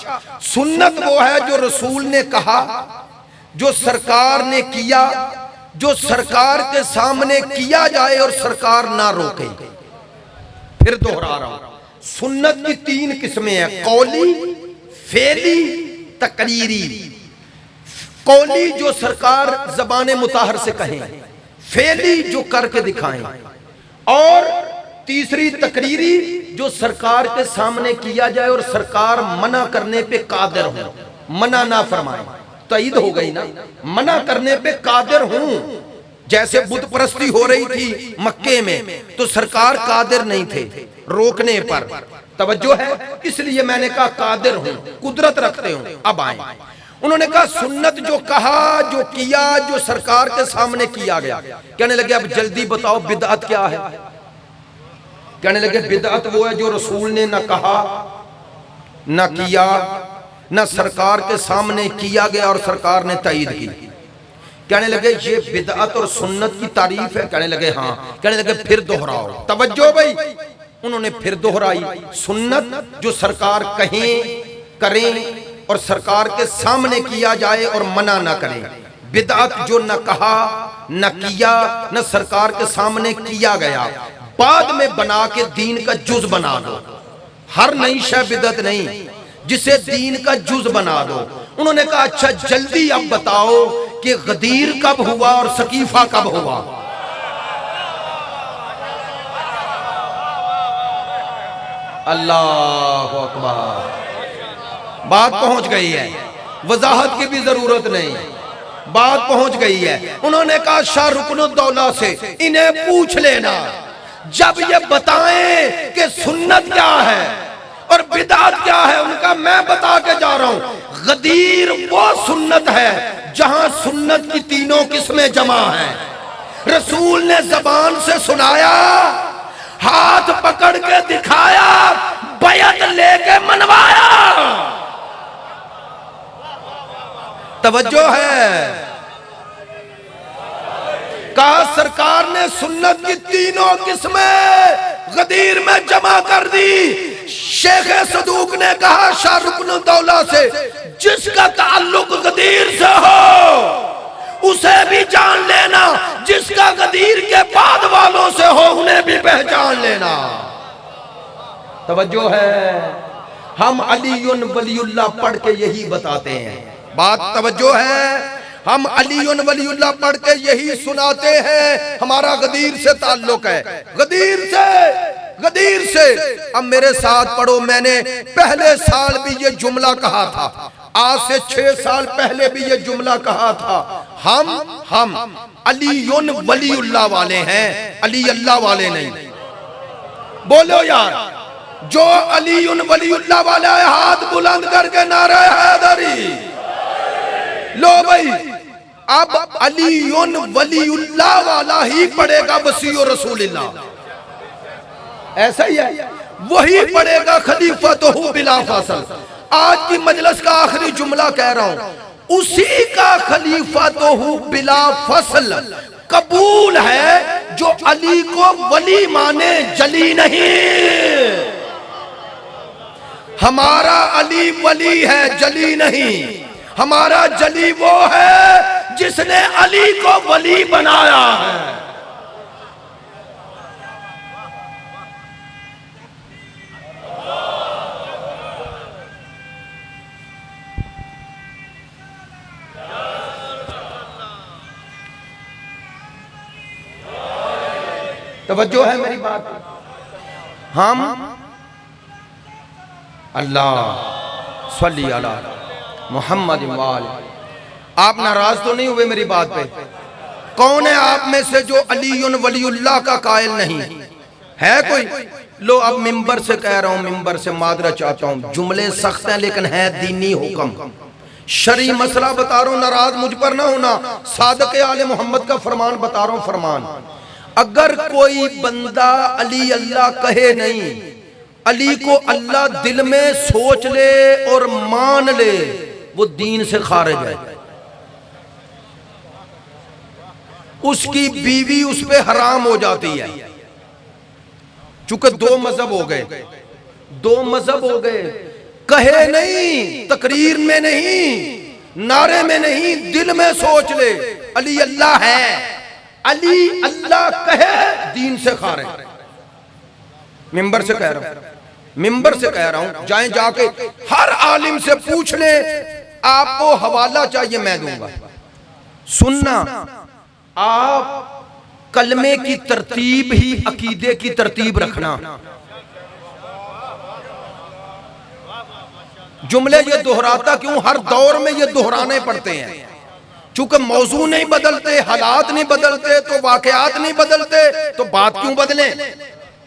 سنت وہ ہے جو رسول نے کہا، جو سرکار نے کیا، جو سرکار کے سامنے کیا جائے اور سرکار نہ روکے۔ پھر دوہرا رہا ہوں، سنت کی 3 قسمیں ہیں، قولی، فعلی، تقریری۔ قولی جو سرکار زبان مطہر سے کہیں، فعلی جو کر کے دکھائیں، اور تیسری تقریری جو سرکار کے سامنے کیا جائے اور سرکار منع کرنے پہ قادر ہوں، منع نہ فرمائیں۔ تائید ہو گئی نا، منع کرنے پہ قادر ہوں۔ جیسے بت پرستی ہو رہی تھی مکے میں تو سرکار قادر نہیں تھے روکنے پر، توجہ ہے، اس لیے میں نے کہا قادر ہوں، قدرت رکھتے ہوں۔ اب آئیں، انہوں نے کہا سنت جو کہا، جو کیا، جو سرکار کے سامنے کیا گیا۔ کہنے لگے اب جلدی بتاؤ بدعت کیا ہے؟ کہنے لگے بدعت وہ ہے جو رسول نے نہ کہا نہ کیا، نہ سرکار کے سامنے کیا گیا اور سرکار نے تائید کی۔ کہنے لگے یہ بدعت اور سنت کی تعریف ہے؟ کہنے لگے ہاں۔ کہنے لگے پھر دہراؤ، توجہ بھائی، انہوں نے پھر دہرائی، سنت جو سرکار کہیں کریں اور سرکار کے سامنے کیا جائے اور منع نہ کریں، بدعت جو نہ کہا نہ کیا نہ سرکار کے سامنے کیا گیا، بعد میں بنا کے دین کا جز بنا دو۔ ہر نئی شے بدعت نہیں، جسے دین کا جز بنا دو۔ انہوں نے کہا اچھا جلدی اب بتاؤ کہ غدیر کب ہوا اور سقیفہ کب ہوا؟ اللہ اکبر، بات پہنچ گئی ہے، وضاحت کی بھی ضرورت نہیں، بات پہنچ گئی ہے۔ انہوں نے کہا شاہ رکن الدولہ سے انہیں پوچھ لینا، جب یہ بتائیں کہ سنت کیا ہے اور بدعت کیا ہے، ان کا میں بتا کے جا رہا ہوں، غدیر وہ سنت ہے جہاں سنت کی تینوں قسمیں جمع ہیں۔ رسول نے زبان سے سنایا، ہاتھ پکڑ کے دکھایا، بیعت لے کے منوایا۔ توجہ ہے؟ کہا سرکار نے سنت کی تینوں قسمیں غدیر میں جمع کر دی۔ شیخ صدوق نے کہا شاہ رکن الدولہ سے جس کا تعلق غدیر سے ہو اسے بھی جان لینا، جس کا غدیر کے بعد والوں سے ہو انہیں بھی پہچان لینا۔ توجہ ہے؟ ہم علی ولی اللہ پڑھ کے یہی بتاتے ہیں، بات توجہ ہے؟ ہم علی ولی اللہ پڑھ کے یہی سناتے ہیں ہمارا غدیر سے تعلق ہے، غدیر سے۔ اب میرے ساتھ پڑھو، میں نے پہلے سال بھی یہ جملہ کہا تھا، آج سے 6 سال پہلے بھی یہ جملہ کہا تھا، ہم علی ولی اللہ والے ہیں، علی اللہ والے نہیں۔ بولو یار، جو علی ولی اللہ والا ہے ہاتھ بلند کر کے نعرہ حیدری۔ لو بھائی، اب علی ولی اللہ والا ہی پڑھے گا وصی رسول اللہ، ایسا ہی ہے، وہی پڑھے گا خلیفۃہ بلا فاصل۔ آج کی مجلس کا آخری جملہ کہہ رہا ہوں، اسی کا خلیفۃہ بلا فصل قبول ہے جو علی کو ولی مانے، جلی نہیں۔ ہمارا علی ولی ہے، جلی نہیں۔ ہمارا جلی وہ ہے جس نے علی کو ولی بنایا ہے۔ توجہ ہے میری بات؟ ہم اللہ صلی علی محمد وآلہ۔ آپ ناراض تو نہیں ہوئے میری بات پہ؟ کون ہے آپ میں سے جو علی ولی اللہ کا قائل نہیں ہے؟ کوئی؟ لو اب ممبر سے کہہ رہا ہوں، ممبر سے معذرت چاہتا ہوں، جملے سخت ہیں لیکن ہے دینی حکم، شرعی مسئلہ بتا رہا ہوں، ناراض مجھ پر نہ ہونا، صادق آل محمد کا فرمان بتا رہا ہوں، فرمان۔ اگر کوئی بندہ علی اللہ کہے نہیں، علی کو اللہ دل میں سوچ لے اور مان لے، وہ دین سے خارج ہے، اس کی بیوی اس پہ حرام ہو جاتی ہے۔ چونکہ 2 مذہب ہو گئے، 2 مذہب ہو گئے، کہے نہیں، تقریر میں نہیں، نعرے میں نہیں، دل میں سوچ لے علی اللہ ہے، علی اللہ کہے دین سے خارج۔ ممبر سے کہہ رہا ہوں، ممبر سے کہہ رہا ہوں، جائیں جا کے ہر عالم سے پوچھ لیں، آپ کو حوالہ چاہیے میں دوں گا۔ سننا، آپ کلمے کی ترتیب ہی عقیدے کی ترتیب رکھنا۔ جملے یہ دہراتا کیوں؟ ہر دور میں یہ دہرانے پڑتے ہیں، چونکہ موضوع نہیں بدلتے، حالات نہیں بدلتے، تو واقعات نہیں بدلتے، تو بات کیوں بدلیں؟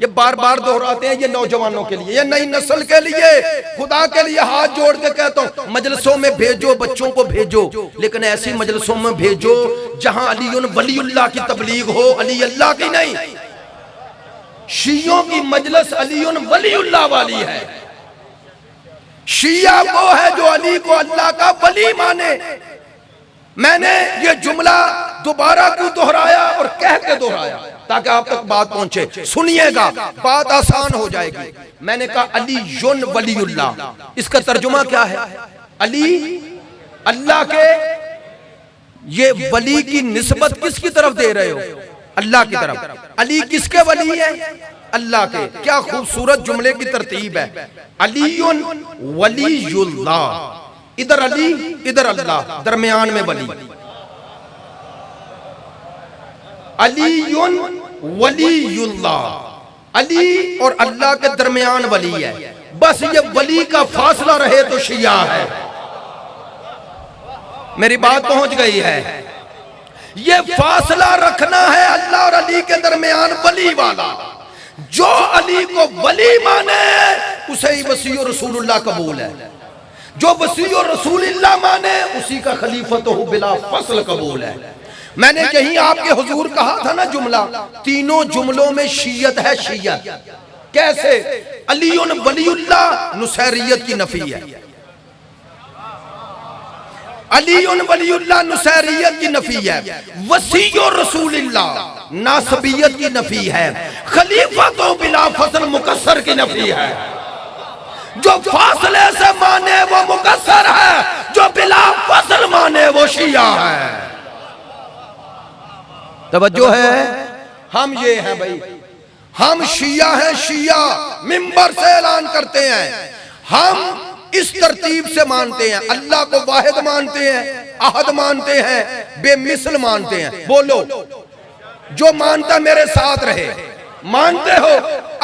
یہ بار بار دہراتے ہیں، یہ نوجوانوں کے لیے، یہ نئی نسل کے لیے، خدا کے لیے ہاتھ جوڑ کے کہتا ہوں، مجلسوں میں بھیجو، بچوں کو بھیجو، لیکن ایسی مجلسوں میں بھیجو جہاں علی ولی اللہ کی تبلیغ ہو، علی اللہ کی نہیں۔ شیعوں کی مجلس علی ولی اللہ والی ہے، شیعہ وہ ہے جو علی کو اللہ کا ولی مانے۔ میں نے یہ جملہ دوبارہ کیوں دہرایا اور کہہ کے دہرایا؟ تاکہ آپ تک بات پہنچے، سنیے گا، بات آسان ہو جائے گی۔ میں نے کہا علی ولی اللہ، اس کا ترجمہ کیا ہے؟ علی اللہ کے، یہ ولی کی نسبت کس کی طرف دے رہے ہو؟ اللہ کی طرف۔ علی کس کے ولی ہے؟ اللہ کے۔ کیا خوبصورت جملے کی ترتیب ہے، علی ولی اللہ، ادھر علی ادھر اللہ، درمیان میں ولی۔ علی ولی اللہ، علی اور اللہ کے درمیان ولی ہے، بس یہ ولی کا فاصلہ رہے تو شیعہ ہے۔ میری بات پہنچ گئی ہے؟ یہ فاصلہ رکھنا ہے اللہ اور علی کے درمیان ولی والا۔ جو علی کو ولی مانے اسے ہی وصی رسول اللہ قبول ہے، جو وصی رسول اللہ مانے اسی کا خلیفۃ بلا فصل قبول ہے۔ میں نے یہی آپ کے حضور کہا تھا نا جملہ، تینوں جملوں میں شیعت ہے، شیعت کیسے؟ علی ولی اللہ نصیریت کی نفی ہے، علی ولی اللہ نصیریت کی نفی ہے، وصی رسول اللہ ناسبیت کی نفی ہے، خلیفت و بلا فصل مقصر کی نفی ہے۔ جو فاصلے سے مانے وہ مقصر ہے، جو بلا فصل مانے وہ شیعہ ہے۔ توجہ ہے؟ ہم یہ ہیں بھائی، ہم شیعہ ہیں، شیعہ منبر سے اعلان کرتے ہیں، ہم اس ترتیب سے مانتے ہیں، اللہ کو واحد مانتے ہیں، احد مانتے ہیں، بے مثل مانتے ہیں۔ بولو جو مانتا میرے ساتھ رہے۔ مانتے ہو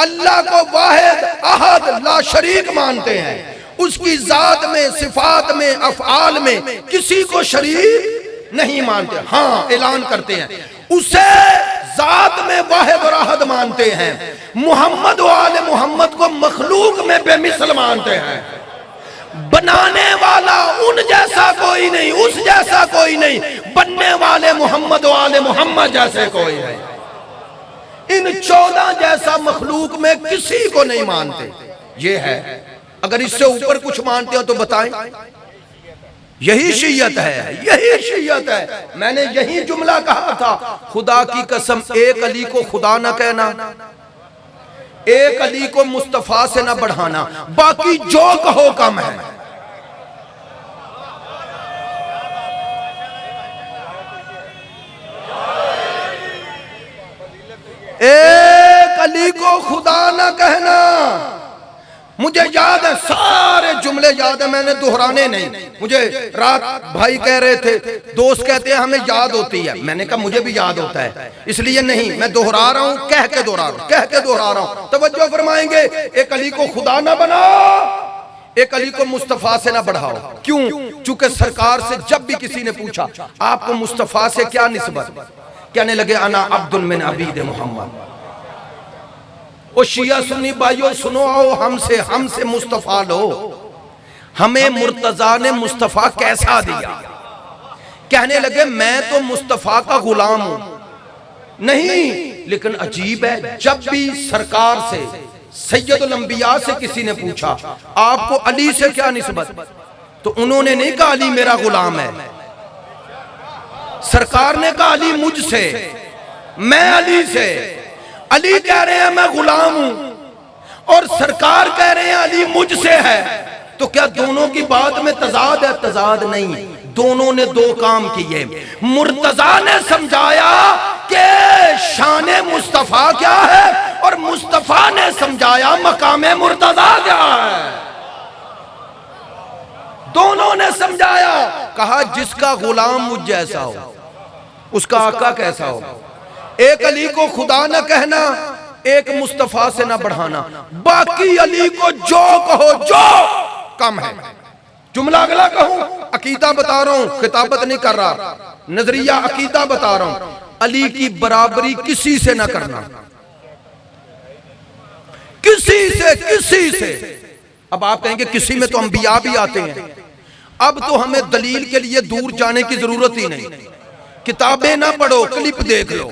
اللہ کو واحد احد لا شریک مانتے ہیں، اس کی ذات میں، صفات میں، افعال میں کسی کو شریک نہیں مانتے، ہاں اعلان کرتے ہیں اسے ذات میں واحد اور احد مانتے ہیں، محمد و آل محمد کو مخلوق میں بے مثل مانتے ہیں، بنانے والا ان جیسا کوئی نہیں، اس جیسا کوئی نہیں، بننے والے محمد و آل محمد جیسے کوئی نہیں، ان 14 جیسا مخلوق میں کسی کو نہیں مانتے۔ یہ ہے، اگر اس سے اوپر کچھ مانتے ہو تو بتائیں۔ یہی شیعت ہے، یہی شیعت ہے۔ میں نے یہی جملہ کہا تھا، خدا کی قسم ایک علی کو خدا نہ کہنا، ایک علی کو مصطفیٰ سے نہ بڑھانا، باقی جو کہو کم ہے۔ ایک علی کو خدا نہ کہنا، مجھے یاد ہے، سارے جملے یاد ہیں، میں نے دہرانے نہیں۔ مجھے رات بھائی کہہ رہے تھے، دوست کہتے ہیں ہمیں یاد ہوتی ہے، میں نے کہا مجھے بھی یاد ہوتا ہے، اس لیے نہیں میں دہرا رہا ہوں، کہہ کے دہرا رہا ہوں۔ توجہ فرمائیں گے، ایک علی کو خدا نہ بناؤ، ایک علی کو مصطفیٰ سے نہ بڑھاؤ۔ کیوں؟ چونکہ سرکار سے جب بھی کسی نے پوچھا آپ کو مصطفیٰ سے کیا نسبت، کہنے لگے انا عبد من عبید محمد۔ او شیعہ سنی بھائیو سنو، آؤ ہم سے مصطفیٰ لو، ہمیں مرتضیٰ نے مصطفیٰ کیسا دیا؟ کہنے لگے میں تو مصطفیٰ کا غلام ہوں، نہیں، لیکن عجیب ہے، جب بھی سرکار سے، سید الانبیاء سے کسی نے پوچھا آپ کو علی سے کیا نسبت، تو انہوں نے نہیں کہا علی میرا غلام ہے، سرکار نے کہا علی مجھ سے، میں علی سے۔ علی کہہ رہے ہیں میں غلام ہوں، اور سرکار کہہ رہے ہیں علی مجھ سے ہے، تو کیا دونوں کی بات میں تضاد ہے؟ تضاد نہیں، دونوں نے دو کام کیے۔ مرتضیٰ نے سمجھایا کہ شان مصطفیٰ کیا ہے، اور مصطفیٰ نے سمجھایا مقام مرتضیٰ کیا ہے۔ دونوں نے سمجھایا، کہا جس کا غلام مجھ جیسا ہو اس کا آقا کیسا ہو۔ ایک علی کو خدا نہ کہنا، ایک مصطفیٰ سے نہ بڑھانا، باقی علی کو جو کہو جو کم ہے۔ جملہ اگلا کہوں، عقیدہ بتا رہا ہوں، خطابت نہیں کر رہا، نظریہ عقیدہ بتا رہا ہوں، علی کی برابری کسی سے نہ کرنا، کسی سے۔ اب آپ کہیں گے کسی میں تو انبیاء بھی آتے ہیں، اب تو ہمیں دلیل کے لیے دور جانے کی ضرورت ہی نہیں، کتابیں نہ پڑھو، کلپ دیکھ لو۔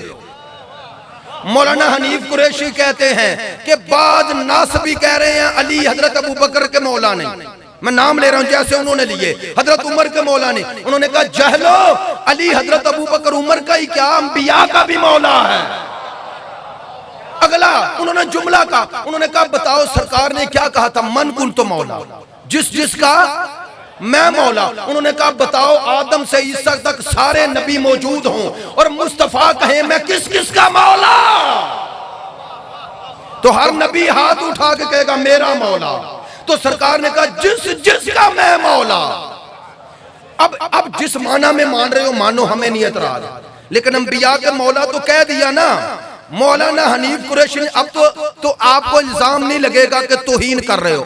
مولانا حنیف قریشی کہتے ہیں کہ بعض ناسبی کہہ رہے ہیں علی حضرت ابوبکر کے مولا نہیں، میں نام لے رہا ہوں جیسے انہوں نے لیے، حضرت عمر کے مولا نہیں، انہوں نے کہا جہلو، علی حضرت ابوبکر عمر کا ہی کیا انبیاء کا بھی مولا ہے۔ اگلا انہوں نے جملہ کہا، انہوں نے کہا بتاؤ سرکار نے کیا کہا تھا، من کنت مولا، جس کا میں مولا۔ انہوں نے کہا بتاؤ آدم سے عیسیٰ تک سارے نبی موجود ہوں اور مصطفیٰ کہیں میں کس کا مولا، تو ہر نبی ہاتھ اٹھا کے کہے گا میرا مولا۔ تو سرکار نے کہا جس کا میں مولا۔ اب جس معنی میں مان رہے ہو مانو، ہمیں نہیں اعتراض، لیکن انبیاء کے مولا تو کہہ دیا نا۔ مولانا حنیف قریشی نے اب تو آپ کو الزام نہیں لگے گا کہ توہین کر رہے ہو۔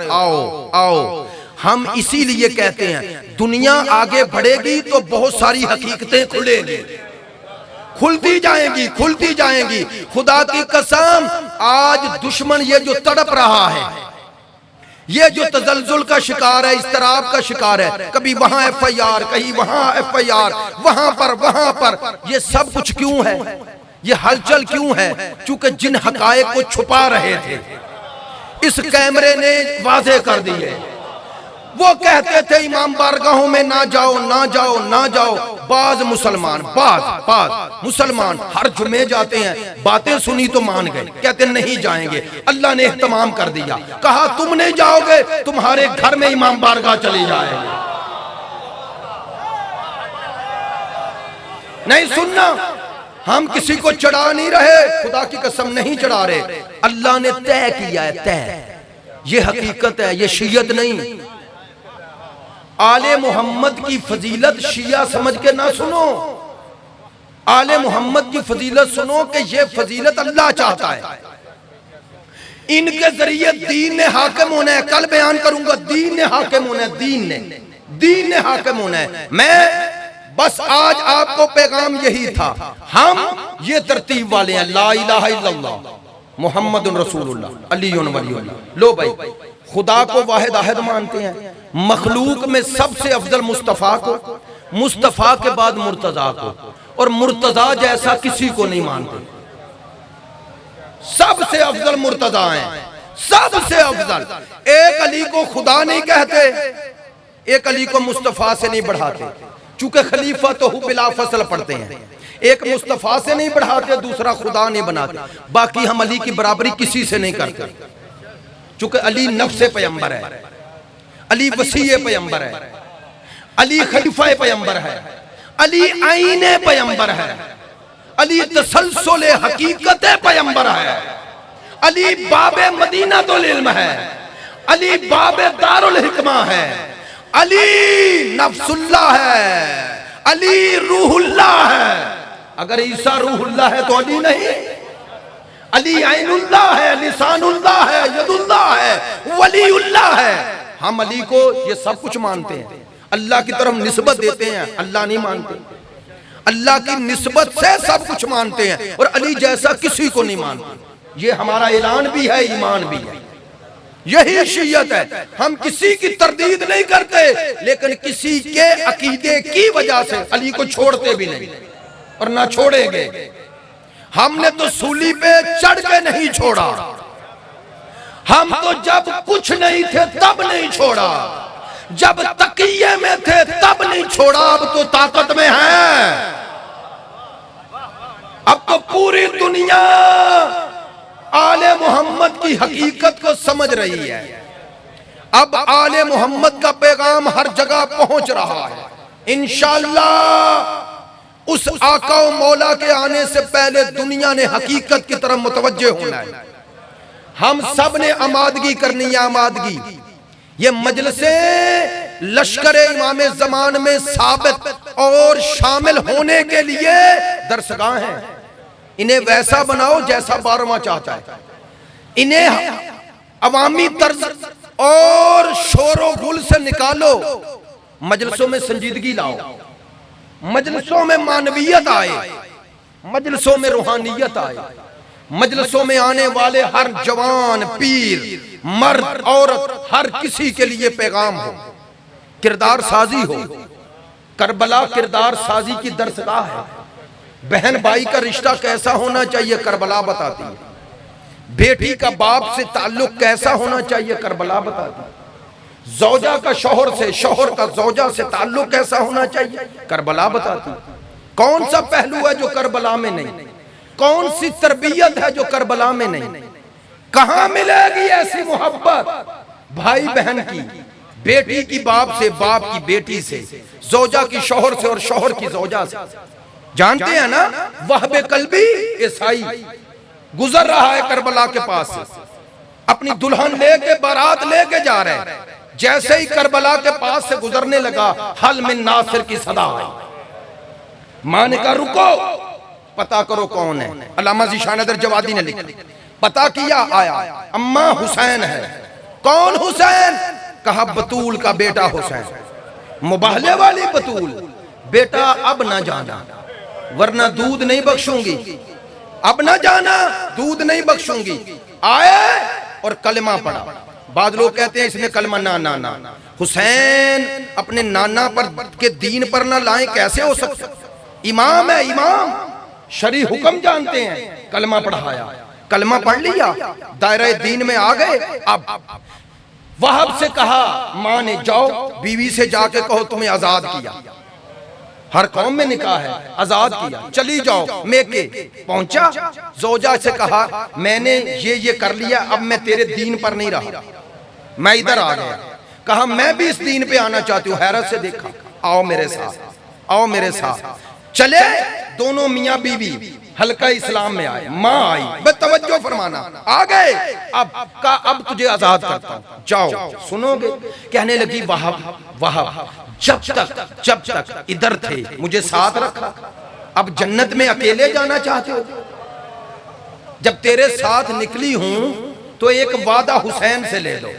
آؤ ہم اسی لیے کہتے ہیں دنیا آگے بڑھے گی تو بہت ساری حقیقتیں کھلے گی، کھلتی جائیں گی۔ خدا کی قسم آج دشمن یہ جو تڑپ رہا ہے، یہ جو تزلزل کا شکار ہے، اضطراب کا شکار ہے، کبھی وہاں ایف آئی آر، کہیں وہاں ایف آئی آر، وہاں پر، یہ سب کچھ کیوں ہے؟ یہ ہلچل کیوں ہے؟ چونکہ جن حقائق کو چھپا رہے تھے اس کیمرے نے واضح کر دیے۔ وہ کہتے تھے امام بارگاہوں میں نہ جاؤ نہ جاؤ نہ جاؤ، بعض مسلمان ہر جمعے جاتے ہیں، باتیں سنی تو مان گئے، کہتے نہیں جائیں گے۔ اللہ نے اہتمام کر دیا، کہا تم نہیں جاؤ گے، تمہارے گھر میں امام بارگاہ چلی جائیں گے۔ نہیں سننا، ہم کسی کو چڑھا نہیں رہے، خدا کی قسم نہیں چڑھا رہے، اللہ نے طے کیا ہے، طے، یہ حقیقت ہے، یہ شیعت نہیں۔ آل محمد کی فضیلت شیعہ سمجھ کے نہ سنو، آل محمد کی فضیلت سنو کہ یہ فضیلت اللہ چاہتا ہے، ان کے ذریعے دین نے حاکم ہونا ہے۔ کل بیان کروں گا، دین نے حاکم ہونا ہے، دین نے حاکم ہونا ہے۔ میں بس آج آپ کو پیغام یہی تھا، ہم یہ ترتیب والے ہیں، لا الہ الا اللہ محمد رسول اللہ علی ولی اللہ۔ لو بھائی، خدا کو واحد احد مانتے ہیں، مخلوق میں سب سے افضل مصطفیٰ کو، مصطفیٰ کے بعد مرتضیٰ کو، اور مرتضیٰ جیسا کسی کو نہیں مانتے۔ سب سے افضل مرتضیٰ ہیں، سب سے افضل۔ ایک علی کو خدا نہیں کہتے، ایک علی کو مصطفیٰ سے نہیں بڑھاتے، چونکہ خلیفہ تو بلا فصل پڑھتے ہیں۔ ایک مصطفیٰ سے نہیں بڑھاتے، دوسرا خدا نہیں بناتے۔ باقی ہم علی کی برابری کسی سے نہیں کرتے، چونکہ علی نفس پیغمبر ہے، علی وسیع پیغمبر ہے، علی خلیفہ پیغمبر ہے، علی عین پیغمبر ہے، علی تسلسل حقیقت پیغمبر ہے، علی باب مدینہ العلم ہے، علی باب دار الحکمہ ہے، علی نفس اللہ ہے، علی روح اللہ ہے۔ اگر عیسیٰ روح اللہ ہے تو علی نہیں، علی عین اللہ ہے، لسان اللہ ہے، ید اللہ ہے، ولی اللہ ہے۔ ہم علی کو یہ سب کچھ مانتے ہیں، اللہ کی طرف نسبت دیتے ہیں، اللہ نہیں مانتے، اللہ کی نسبت سے سب کچھ مانتے ہیں، اور علی جیسا کسی کو نہیں مانتے۔ یہ ہمارا اعلان بھی ہے، ایمان بھی ہے، یہی شیعت ہے۔ ہم کسی کی تردید نہیں کرتے، لیکن کسی کے عقیدے کی وجہ سے علی کو چھوڑتے بھی نہیں، اور نہ چھوڑیں گے۔ ہم نے تو سولی پہ چڑھ کے نہیں چھوڑا، ہم تو جب کچھ نہیں تھے تب نہیں چھوڑا، جب تقیے میں تھے تب نہیں چھوڑا، اب تو طاقت میں ہیں، اب تو پوری دنیا آل محمد کی حقیقت کو سمجھ رہی ہے۔ اب آل محمد کا پیغام ہر جگہ پہنچ رہا ہے، انشاءاللہ اس آقا و مولا کے آنے سے پہلے دنیا نے حقیقت کی طرف متوجہ ہونا ہے۔ ہم سب نے آمادگی کرنی ہے، آمادگی۔ یہ مجلسیں لشکر امام زمان میں ثابت اور شامل ہونے کے لیے درسگاہ ہیں، انہیں ویسا بناؤ جیسا 12واں چاہتا ہے، انہیں عوامی طرز اور شور و غل سے نکالو، مجلسوں میں سنجیدگی لاؤ، مجلسوں میں معنویت آئے، مجلسوں میں روحانیت آئے، مجلسوں میں آنے والے ہر جوان، پیر، مرد، عورت، ہر کسی کے لیے پیغام ہو، کردار سازی ہو۔ کربلا کردار سازی کی درسگاہ ہے۔ بہن بھائی کا رشتہ کیسا ہونا چاہیے کربلا بتاتی ہے، بیٹی کا باپ سے تعلق کیسا ہونا چاہیے کربلا بتاتی ہے، زوجہ کا شوہر سے، شوہر کا زوجہ سے تعلق کیسا ہونا چاہیے کربلا بتاتی ہے۔ کون سا پہلو ہے جو کربلا میں نہیں؟ کون سی تربیت ہے جو کربلا میں نہیں؟ کہاں ملے گی ایسی محبت بھائی بہن کی، بیٹی کی باپ سے، باپ کی بیٹی سے، زوجہ کی شوہر سے، اور شوہر کی زوجہ سے؟ جانتے ہیں نا، وہب قلبی عیسائی گزر رہا ہے کربلا کے پاس سے، اپنی دلہن لے کے، بارات لے کے جا رہے ہیں، جیسے ہی کربلا کے پاس سے گزرنے لگا، حل من ناصر کی صدا آئی۔ ماں نے کہا رکو، پتا کرو کون ہے۔ علامہ ذیشان ادر جوادی نے لکھا، پتا کیا، آیا اماں حسین ہے۔ کون حسین؟ کہا بطول کا بیٹا حسین، مباہلے والی بطول۔ بیٹا اب نہ جانا ورنہ دودھ نہیں بخشوں گی، اب نہ جانا دودھ نہیں بخشوں گی۔ آئے اور کلمہ پڑھا، بعض لوگ کہتے ہیں اس نے کلمہ نانا، حسین اپنے نانا پر کے دین پر نہ لائیں، کیسے ہو سکتا؟ امام ہے، امام شرعی حکم جانتے ہیں، کلمہ پڑھایا، کلمہ پڑھ لیا، دائرہ دین میں آ گئے۔ اب وہب سے کہا ماں نے جاؤ بیوی سے جا کے کہو تمہیں آزاد کیا، ہر قوم میں نکاح ہے، آزاد کیا، چلی جاؤ میکے۔ پہنچا، زوجہ سے کہا میں نے یہ کر لیا، اب میں تیرے دین پر نہیں رہا، میں ادھر آ گیا۔ کہا میں بھی اس دین پہ آنا چاہتی ہوں، حیرت سے دیکھا، آؤ میرے ساتھ، آؤ میرے ساتھ۔ چلے دونوں میاں بیوی حلقہ اسلام میں آئے، ماں آئی، بس توجہ فرمانا، آ گئے۔ اب تجھے آزاد کرتا ہوں، جاؤ۔ سنو گے؟ کہنے لگی وہب جب تک ادھر تھے مجھے ساتھ رکھا، اب جنت میں اکیلے جانا چاہتے ہو؟ جب تیرے ساتھ نکلی ہوں تو ایک وعدہ حسین سے لے لو۔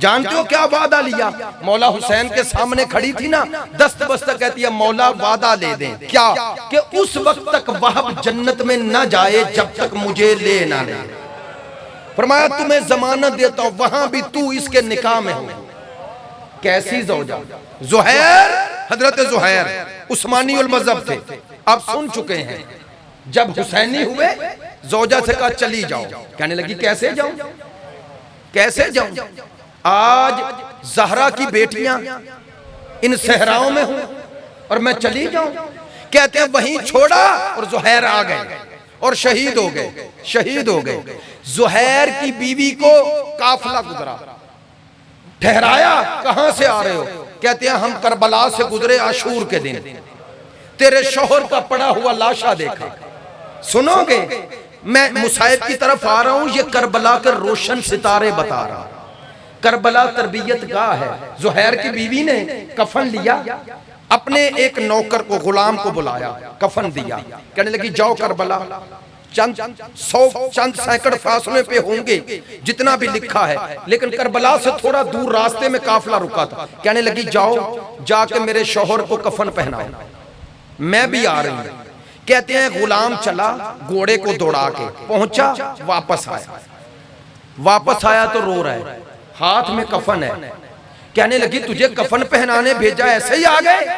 جانتے ہو کیا وعدہ لیا؟ مولا حسین کے سامنے کھڑی تھی نا، دست بستہ کہتی ہے مولا وعدہ لے دیں، کیا؟ کہ اس وقت تک وہب جنت میں نہ جائے جب تک مجھے لے نہ لے۔ فرمایا تمہیں ضمانت دیتا ہوں وہاں بھی تو اس کے نکاح میں ہو۔ کیسی زوجہ؟ زہیر، حضرت زہیر عثمانی المذہب تھے، اب سن چکے ہیں۔ جب حسینی ہوئے زوجہ سے کہا چلی جاؤ، کہنے لگی کیسے جاؤں، کیسے جاؤں؟ آج زہرا کی بیٹیاں ان صحراؤں میں ہوں اور میں چلی جاؤں؟ کہتے ہیں وہیں چھوڑا اور زہیر آ گئے اور شہید ہو گئے، شہید ہو گئے۔ زہیر کی بیوی کو قافلہ گزرا، ٹھہرایا، کہاں سے آ رہے ہو؟ کہتے ہیں ہم کربلا سے گزرے عاشور کے دن، تیرے شوہر کا پڑا ہوا لاشا دیکھا۔ سنو گے؟ میں مصائب کی طرف آ رہا ہوں، یہ کربلا کے روشن ستارے بتا رہا۔ کربلا تربیت گاہ ہے۔ زہیر کی بیوی نے کفن لیا، اپنے ایک نوکر کو، غلام کو بلایا، کفن دیا، کہنے لگی جاؤ کربلا، چند سینکڑ فاصلے پہ ہوں گے جتنا بھی لکھا ہے، لیکن کربلا سے تھوڑا دور راستے میں قافلہ رکا تھا، کہنے لگی جاؤ جا کے میرے شوہر کو کفن پہناؤ، میں بھی آ رہی ہوں۔ کہتے ہیں غلام چلا گھوڑے کو دوڑا کے پہنچا، واپس آیا تو رو رہا ہے، ہاتھ میں کفن ہے۔ کہنے لگی تجھے کفن پہنانے بھیجا ایسے ہی آ گئے؟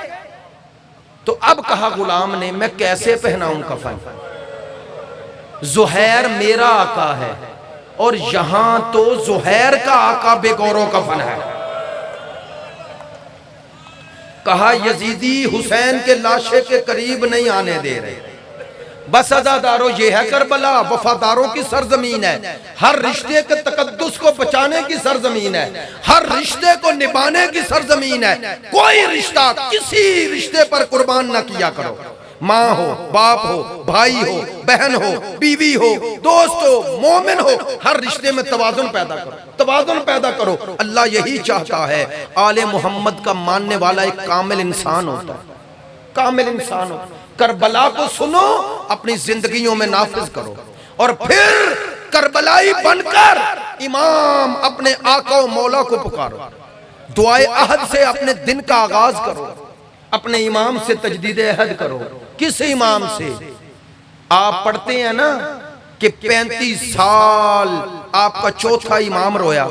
تو اب کہا غلام نے میں کیسے پہناؤں کفن؟ زہیر میرا آقا ہے اور یہاں تو زہیر کا آقا بے گورو کفن ہے۔ کہا یزیدی حسین کے لاشے کے قریب نہیں آنے دے رہے۔ بس عزادارو یہ ہے کربلا، وفاداروں کی سرزمین ہے، ہر رشتے کے تقدس کو بچانے کی سرزمین ہے، ہر رشتے کو نبھانے کی سرزمین ہے۔ کوئی رشتہ کسی رشتے پر قربان نہ کیا کرو، ماں ہو، باپ ہو، بھائی ہو، بہن ہو، بیوی ہو، دوست ہو، مومن ہو، ہر رشتے میں توازن پیدا کرو، توازن پیدا کرو۔ اللہ یہی چاہتا ہے، آل محمد کا ماننے والا ایک کامل انسان ہوتا ہے، کامل انسان ہو۔ کربلا کو سنو، اپنی زندگیوں میں نافذ کرو، اور پھر کربلائی بن کر امام اپنے آقا و مولا کو پکارو، دعائے عہد سے اپنے دن کا آغاز کرو، اپنے امام سے تجدید عہد کرو۔ کس امام سے؟ آپ پڑھتے ہیں نا کہ 35 سال آپ کا چوتھا امام رویا۔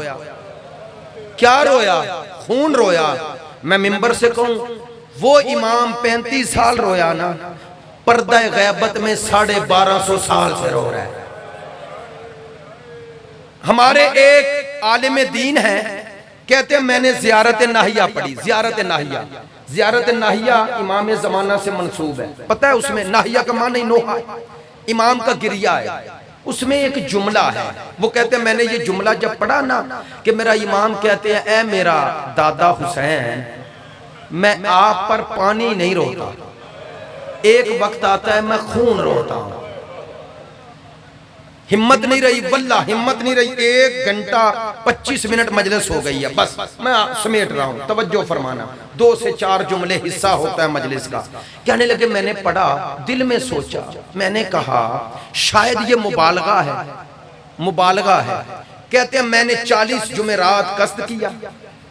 کیا رویا؟ خون رویا۔ میں منبر سے کہوں وہ امام 35 سال رویا نا، پردہ غیبت میں 1250 سال سے رو رہا ہے۔ ہمارے ایک عالم دین ہے، کہتے ہیں میں نے زیارت ناہیہ پڑھی، زیارت ناہیہ، زیارت ناہیہ امام زمانہ سے منسوب ہے۔ پتہ ہے اس میں ناہیہ کا معنی نوحہ، امام کا گریہ ہے۔ اس میں ایک جملہ ہے، وہ کہتے ہیں میں نے یہ جملہ جب پڑھا نا کہ میرا امام کہتے ہیں اے میرا دادا حسین، میں آپ پر پانی نہیں روتا، ایک وقت آتا ہے میں خون روتا ہوں۔ ہمت نہیں رہی، واللہ ہمت نہیں رہی، 1 گھنٹہ 25 منٹ مجلس ہو گئی ہے، بس میں سمیٹ رہا ہوں، توجہ فرمانا، 2 سے 4 جملے حصہ ہوتا ہے مجلس کا۔ کہنے لگے میں نے پڑھا، دل میں سوچا، میں نے کہا شاید یہ مبالغہ ہے، مبالغہ ہے۔ کہتے ہیں میں نے 40 جمعرات قصد کیا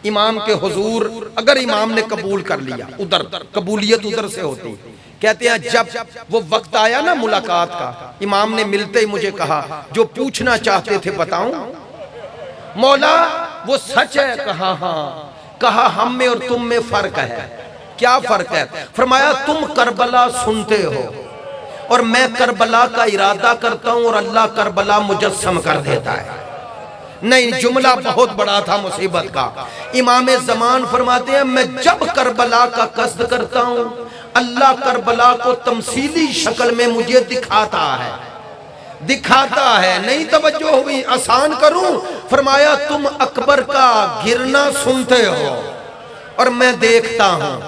امام کے حضور، اگر امام نے قبول کر لیا، ادھر قبولیت ادھر سے ہوتی۔ کہتے ہیں جب وہ وقت آیا نا ملاقات کا، امام نے ملتے ہی مجھے کہا جو پوچھنا چاہتے تھے بتاؤں؟ مولا وہ سچ ہے؟ کہا ہاں۔ کہا ہم میں اور تم میں فرق ہے۔ کیا فرق ہے؟ فرمایا تم کربلا سنتے ہو اور میں کربلا کا ارادہ کرتا ہوں اور اللہ کربلا مجسم کر دیتا ہے۔ نہیں، جملہ بہت بڑا تھا مصیبت کا۔ امام زمان فرماتے ہیں میں جب کربلا کا قصد کرتا ہوں اللہ کربلا کو تمثیلی شکل میں مجھے دکھاتا ہے۔ نہیں توجہ ہوئی؟ آسان کروں؟ فرمایا تم اکبر کا گرنا سنتے ہو اور میں دیکھتا ہوں،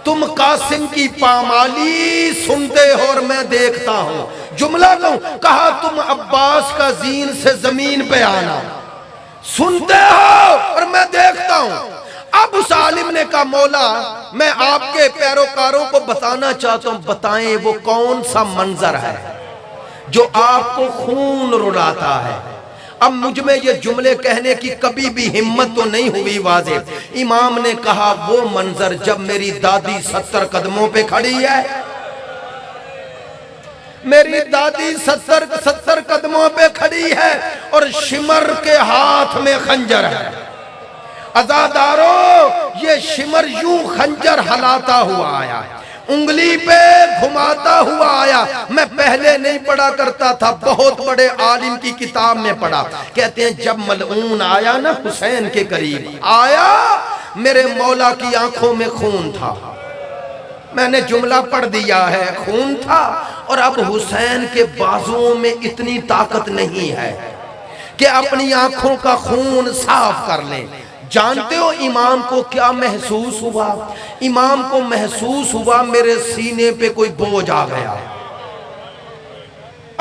تم قاسم کی پامالی سنتے ہو اور میں دیکھتا ہوں۔ جملہ کہوں؟ کہا تم عباس کا زین سے زمین پہ آنا سنتے ہو اور میں دیکھتا ہوں۔ اب اس عالم نے کہا مولا میں آپ کے پیروکاروں کو بتانا چاہتا ہوں، بتائیں وہ کون سا منظر ہے جو آپ کو خون رلاتا ہے۔ اب مجھ میں یہ جملے کہنے کی کبھی بھی ہمت تو نہیں ہوئی واضح۔ امام نے کہا وہ منظر جب میری دادی 70 قدموں پہ کھڑی ہے، میری دادی 70 قدموں پہ کھڑی ہے اور شمر کے ہاتھ میں خنجر ہے۔ عزادارو یہ شمر یوں خنجر ہلاتا ہوا آیا، انگلی پہ گھماتا ہوا آیا۔ میں پہلے نہیں پڑھا کرتا تھا، بہت بڑے عالم کی کتاب میں پڑھا۔ کہتے ہیں جب ملعون آیا نا حسین کے قریب آیا، میرے مولا کی آنکھوں میں خون تھا۔ میں نے جملہ پڑھ دیا ہے، خون تھا، اور اب حسین کے بازوؤں میں اتنی طاقت نہیں ہے کہ اپنی آنکھوں کا خون صاف کر لیں۔ جانتے ہو امام کو کیا محسوس ہوا؟ امام کو محسوس ہوا میرے سینے پہ کوئی بوجھ آ گیا۔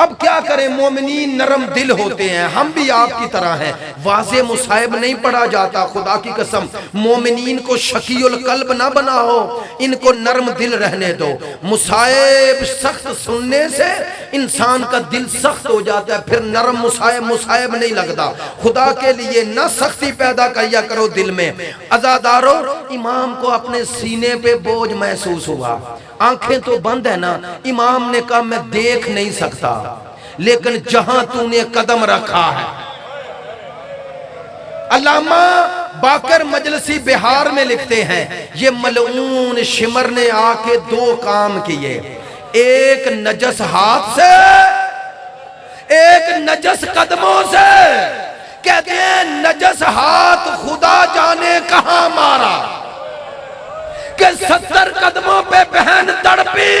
اب کیا کریں، مومنین نرم دل ہوتے ہیں، ہم بھی آپ کی طرح ہیں۔ واضح مصائب نہیں پڑھا جاتا، خدا کی قسم مومنین کو شقی القلب نہ بناؤ، ان کو نرم دل رہنے دو۔ مصائب سخت سننے سے انسان کا دل سخت ہو جاتا ہے، پھر نرم مصائب نہیں لگتا۔ خدا کے لیے نہ سختی پیدا کیا کرو دل میں۔ عزادارو امام کو اپنے سینے پہ بوجھ محسوس ہوا، آنکھیں تو بند ہے نا۔ امام نے کہا میں دیکھ نہیں سکتا، لیکن جہاں تو نے قدم رکھا ہے۔ علامہ باقر مجلسی بہار میں لکھتے ہیں یہ ملعون شمر نے آ کے دو کام کیے، ایک نجس ہاتھ سے، ایک نجس قدموں سے۔ کہتے ہیں نجس ہاتھ خدا جانے کہاں مارا کہ 70 قدموں پہ بہن تڑپی۔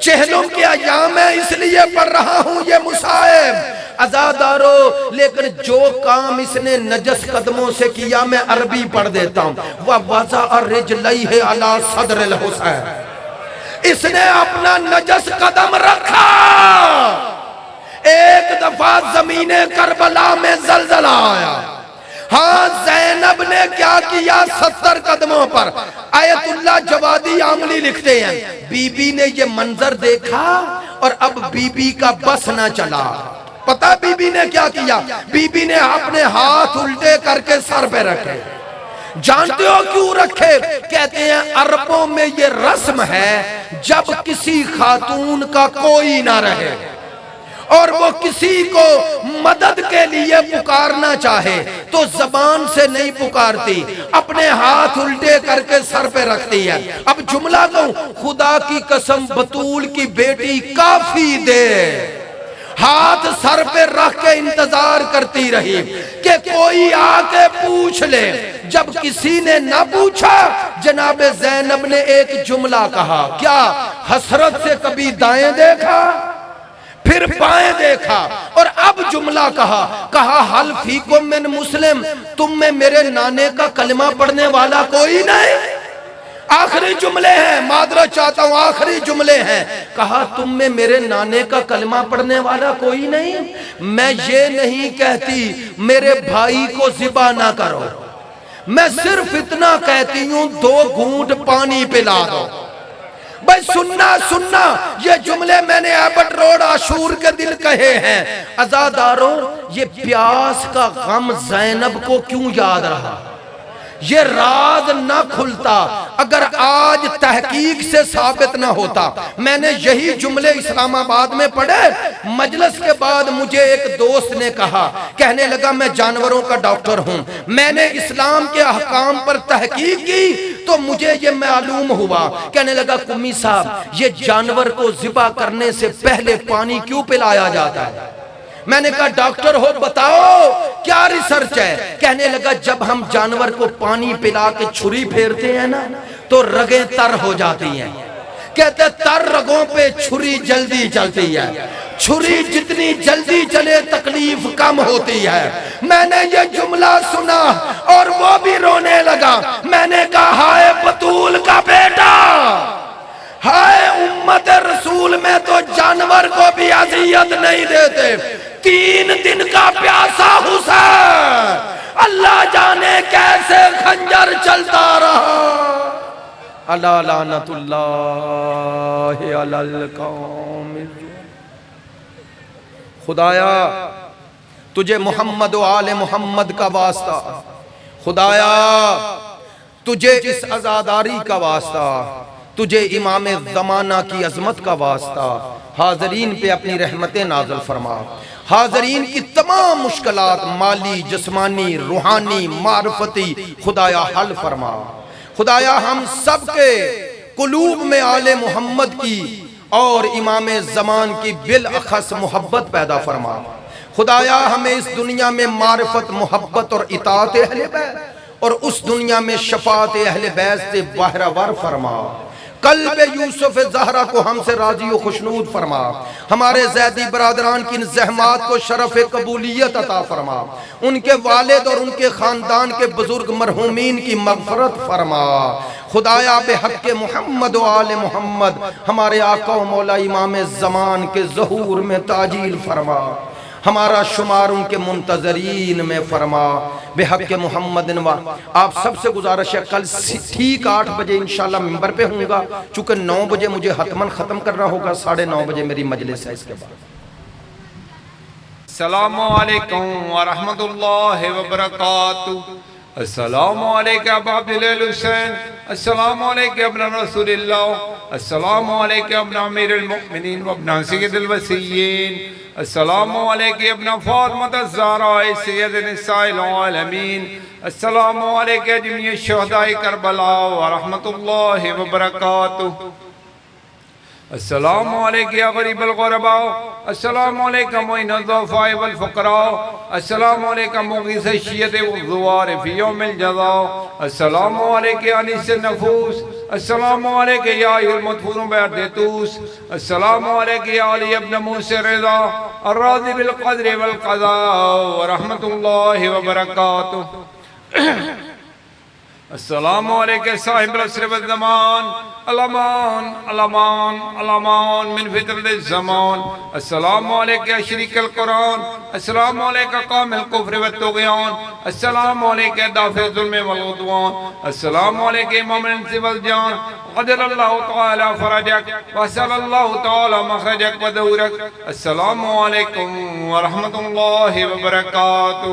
چہلوں کے ایام ہے اس لیے پڑھ رہا ہوں یہ مصائب۔ عزادارو لیکن جو کام اس نے نجس قدموں سے کیا میں عربی پڑھ دیتا ہوں۔ وَوَضَعَ رِجْلَيْهِ عَلَى صَدْرِ الْحُسَيْنِ، اس نے اپنا نجس قدم رکھا۔ ایک دفعہ زمین کربلا میں زلزلہ آیا۔ ہاں زینب نے کیا کیا 70 قدموں پر؟ آیت اللہ جوادی عاملی لکھتے ہیں بی بی نے یہ منظر دیکھا اور اب بی بی کا بس نہ چلا۔ پتہ بی بی نے کیا کیا؟ بی بی نے اپنے ہاتھ الٹے کر کے سر پہ رکھے۔ جانتے ہو کیوں رکھے؟ کہتے ہیں عربوں میں یہ رسم ہے جب کسی خاتون کا کوئی نہ رہے اور وہ کسی کو مدد کے لیے پکارنا چاہے تو زبان سے نہیں پکارتی، اپنے ہاتھ الٹے کر کے سر پہ رکھتی ہے۔ اب جملہ کہوں، خدا کی قسم بطول کی بیٹی کافی دیر ہاتھ سر پہ رکھ کے انتظار کرتی رہی کہ کوئی آ کے پوچھ لے۔ جب کسی نے نہ پوچھا جناب زینب نے ایک جملہ کہا، کیا حسرت سے کبھی دائیں دیکھا پھر بائیں دیکھا؟ اور اب جملہ کہا حل فیکم من مسلم، تم میں میرے نانے کا کلمہ پڑھنے والا کوئی نہیں؟ آخری جملے ہیں، معذرت چاہتا ہوں آخری جملے ہیں۔ کہا تم میں میرے نانے کا کلمہ پڑھنے والا کوئی نہیں؟ میں یہ نہیں کہتی میرے بھائی کو ذبح نہ کرو، میں صرف اتنا کہتی ہوں 2 گھونٹ پانی پلا دو۔ بھائی سننا یہ جملے میں نے ایبٹ روڈ عاشور کے دل کہے ہیں۔ عزادارو یہ پیاس کا غم زینب کو کیوں یاد رہا؟ یہ راز نہ کھلتا اگر آج تحقیق سے ثابت نہ ہوتا، میں نے یہی جملے اسلام آباد میں پڑھے، مجلس کے بعد مجھے ایک دوست نے کہا، کہنے لگا میں جانوروں کا ڈاکٹر ہوں، میں نے اسلام کے احکام پر تحقیق کی تو مجھے یہ معلوم ہوا، کہنے لگا قمی صاحب یہ جانور کو ذبح کرنے سے پہلے پانی کیوں پلایا جاتا ہے؟ میں نے کہا ڈاکٹر ہو بتاؤ کیا ریسرچ ہے؟ کہنے لگا جب ہم جانور کو پانی پلا کے چھری پھیرتے ہیں نا تو رگیں تر ہو جاتی ہیں، کہتے تر رگوں پہ چھری جلدی چلتی ہے، چھری جتنی جلدی چلے تکلیف کم ہوتی ہے۔ میں نے یہ جملہ سنا اور وہ بھی رونے لگا، میں نے کہا ہائے بطول کا بیٹا، ہائے امت رسول میں تو جانور کو بھی اذیت نہیں دیتے، 3 دن کا پیاسا حسین اللہ جانے کیسے خنجر چلتا رہا۔ الا لعنت اللہ علی القوم۔ خدایا تجھے محمد و آل محمد کا واسطہ، خدایا تجھے اس عزاداری کا واسطہ، تجھے امام زمانہ کی عظمت کا واسطہ، حاضرین پہ اپنی رحمتیں نازل فرما، حاضرین کی تمام مشکلات مالی، جسمانی، روحانی، معرفتی خدایا حل فرما۔ خدایا ہم سب کے قلوب میں آل محمد کی اور امام زمان کی بالاخص محبت پیدا فرما۔ خدایا ہمیں اس دنیا میں معرفت، محبت اور اطاعت اہل بیت اور اس دنیا میں شفاعت اہل بیت سے بہرہور فرما۔ قلب یوسف زہرا کو ہم سے راضی و خوشنود فرما، ہمارے زیدی برادران کی ان زحمات کو شرف قبولیت عطا فرما، ان کے والد اور ان کے خاندان کے بزرگ مرحومین کی مغفرت فرما۔ خدایا بحق محمد و آل محمد ہمارے آقا و مولا امام زمان کے ظہور میں تعجیل فرما، ہمارا شمار ان کے منتظرین میں فرما بحق محمد۔ آپ سب سے گزارش ہے کل ٹھیک 8 بجے انشاءاللہ ممبر پہ ہوں گا، چونکہ 9 بجے مجھے حتماً ختم کرنا ہوگا، 9:30 بجے میری مجلس ہے اس کے بعد۔ السلام علیکم ورحمت اللہ وبرکاتہ۔ السلام علیکم ابا عبداللہ حسین، السلام علیکم ابن رسول اللہ، السلام علیکم ابن امیر المؤمنین وابن سید الوسیین، السلام علیکم ابن فاطمہ الزہراء سید نساء العالمین، السلام علیکم جميع شہداء کربلا ورحمت اللہ وبرکاتہ۔ السلام علیکم یا غریب الغرباء، السلام علیکم معین الضعفاء والفقراء، السلام علیکم مغیث الشیعۃ والزوار فی یوم الجزاء، السلام علیکم انیس النفوس، السلام علیکم یا ایھا المدفون بأردیتوس، السلام علیکم یا علی ابن موسی رضا الراضی بالقدر والقضاء ورحمت اللہ وبرکاتہ۔ السلام علیکم صاحب العصر والزمان، الامان الامان الامان من فتنة الزمان، السلام علیکم شریک القرآن، السلام علیکم قام الکفر والطغیان، السلام علیکم دافع الظلم والعدوان، السلام علیکم امام الانس والجان، قدر اللہ تعالی فرجک واسأل اللہ تعالی مخرجک ودورک، السلام علیکم ورحمت اللہ وبرکاتہ۔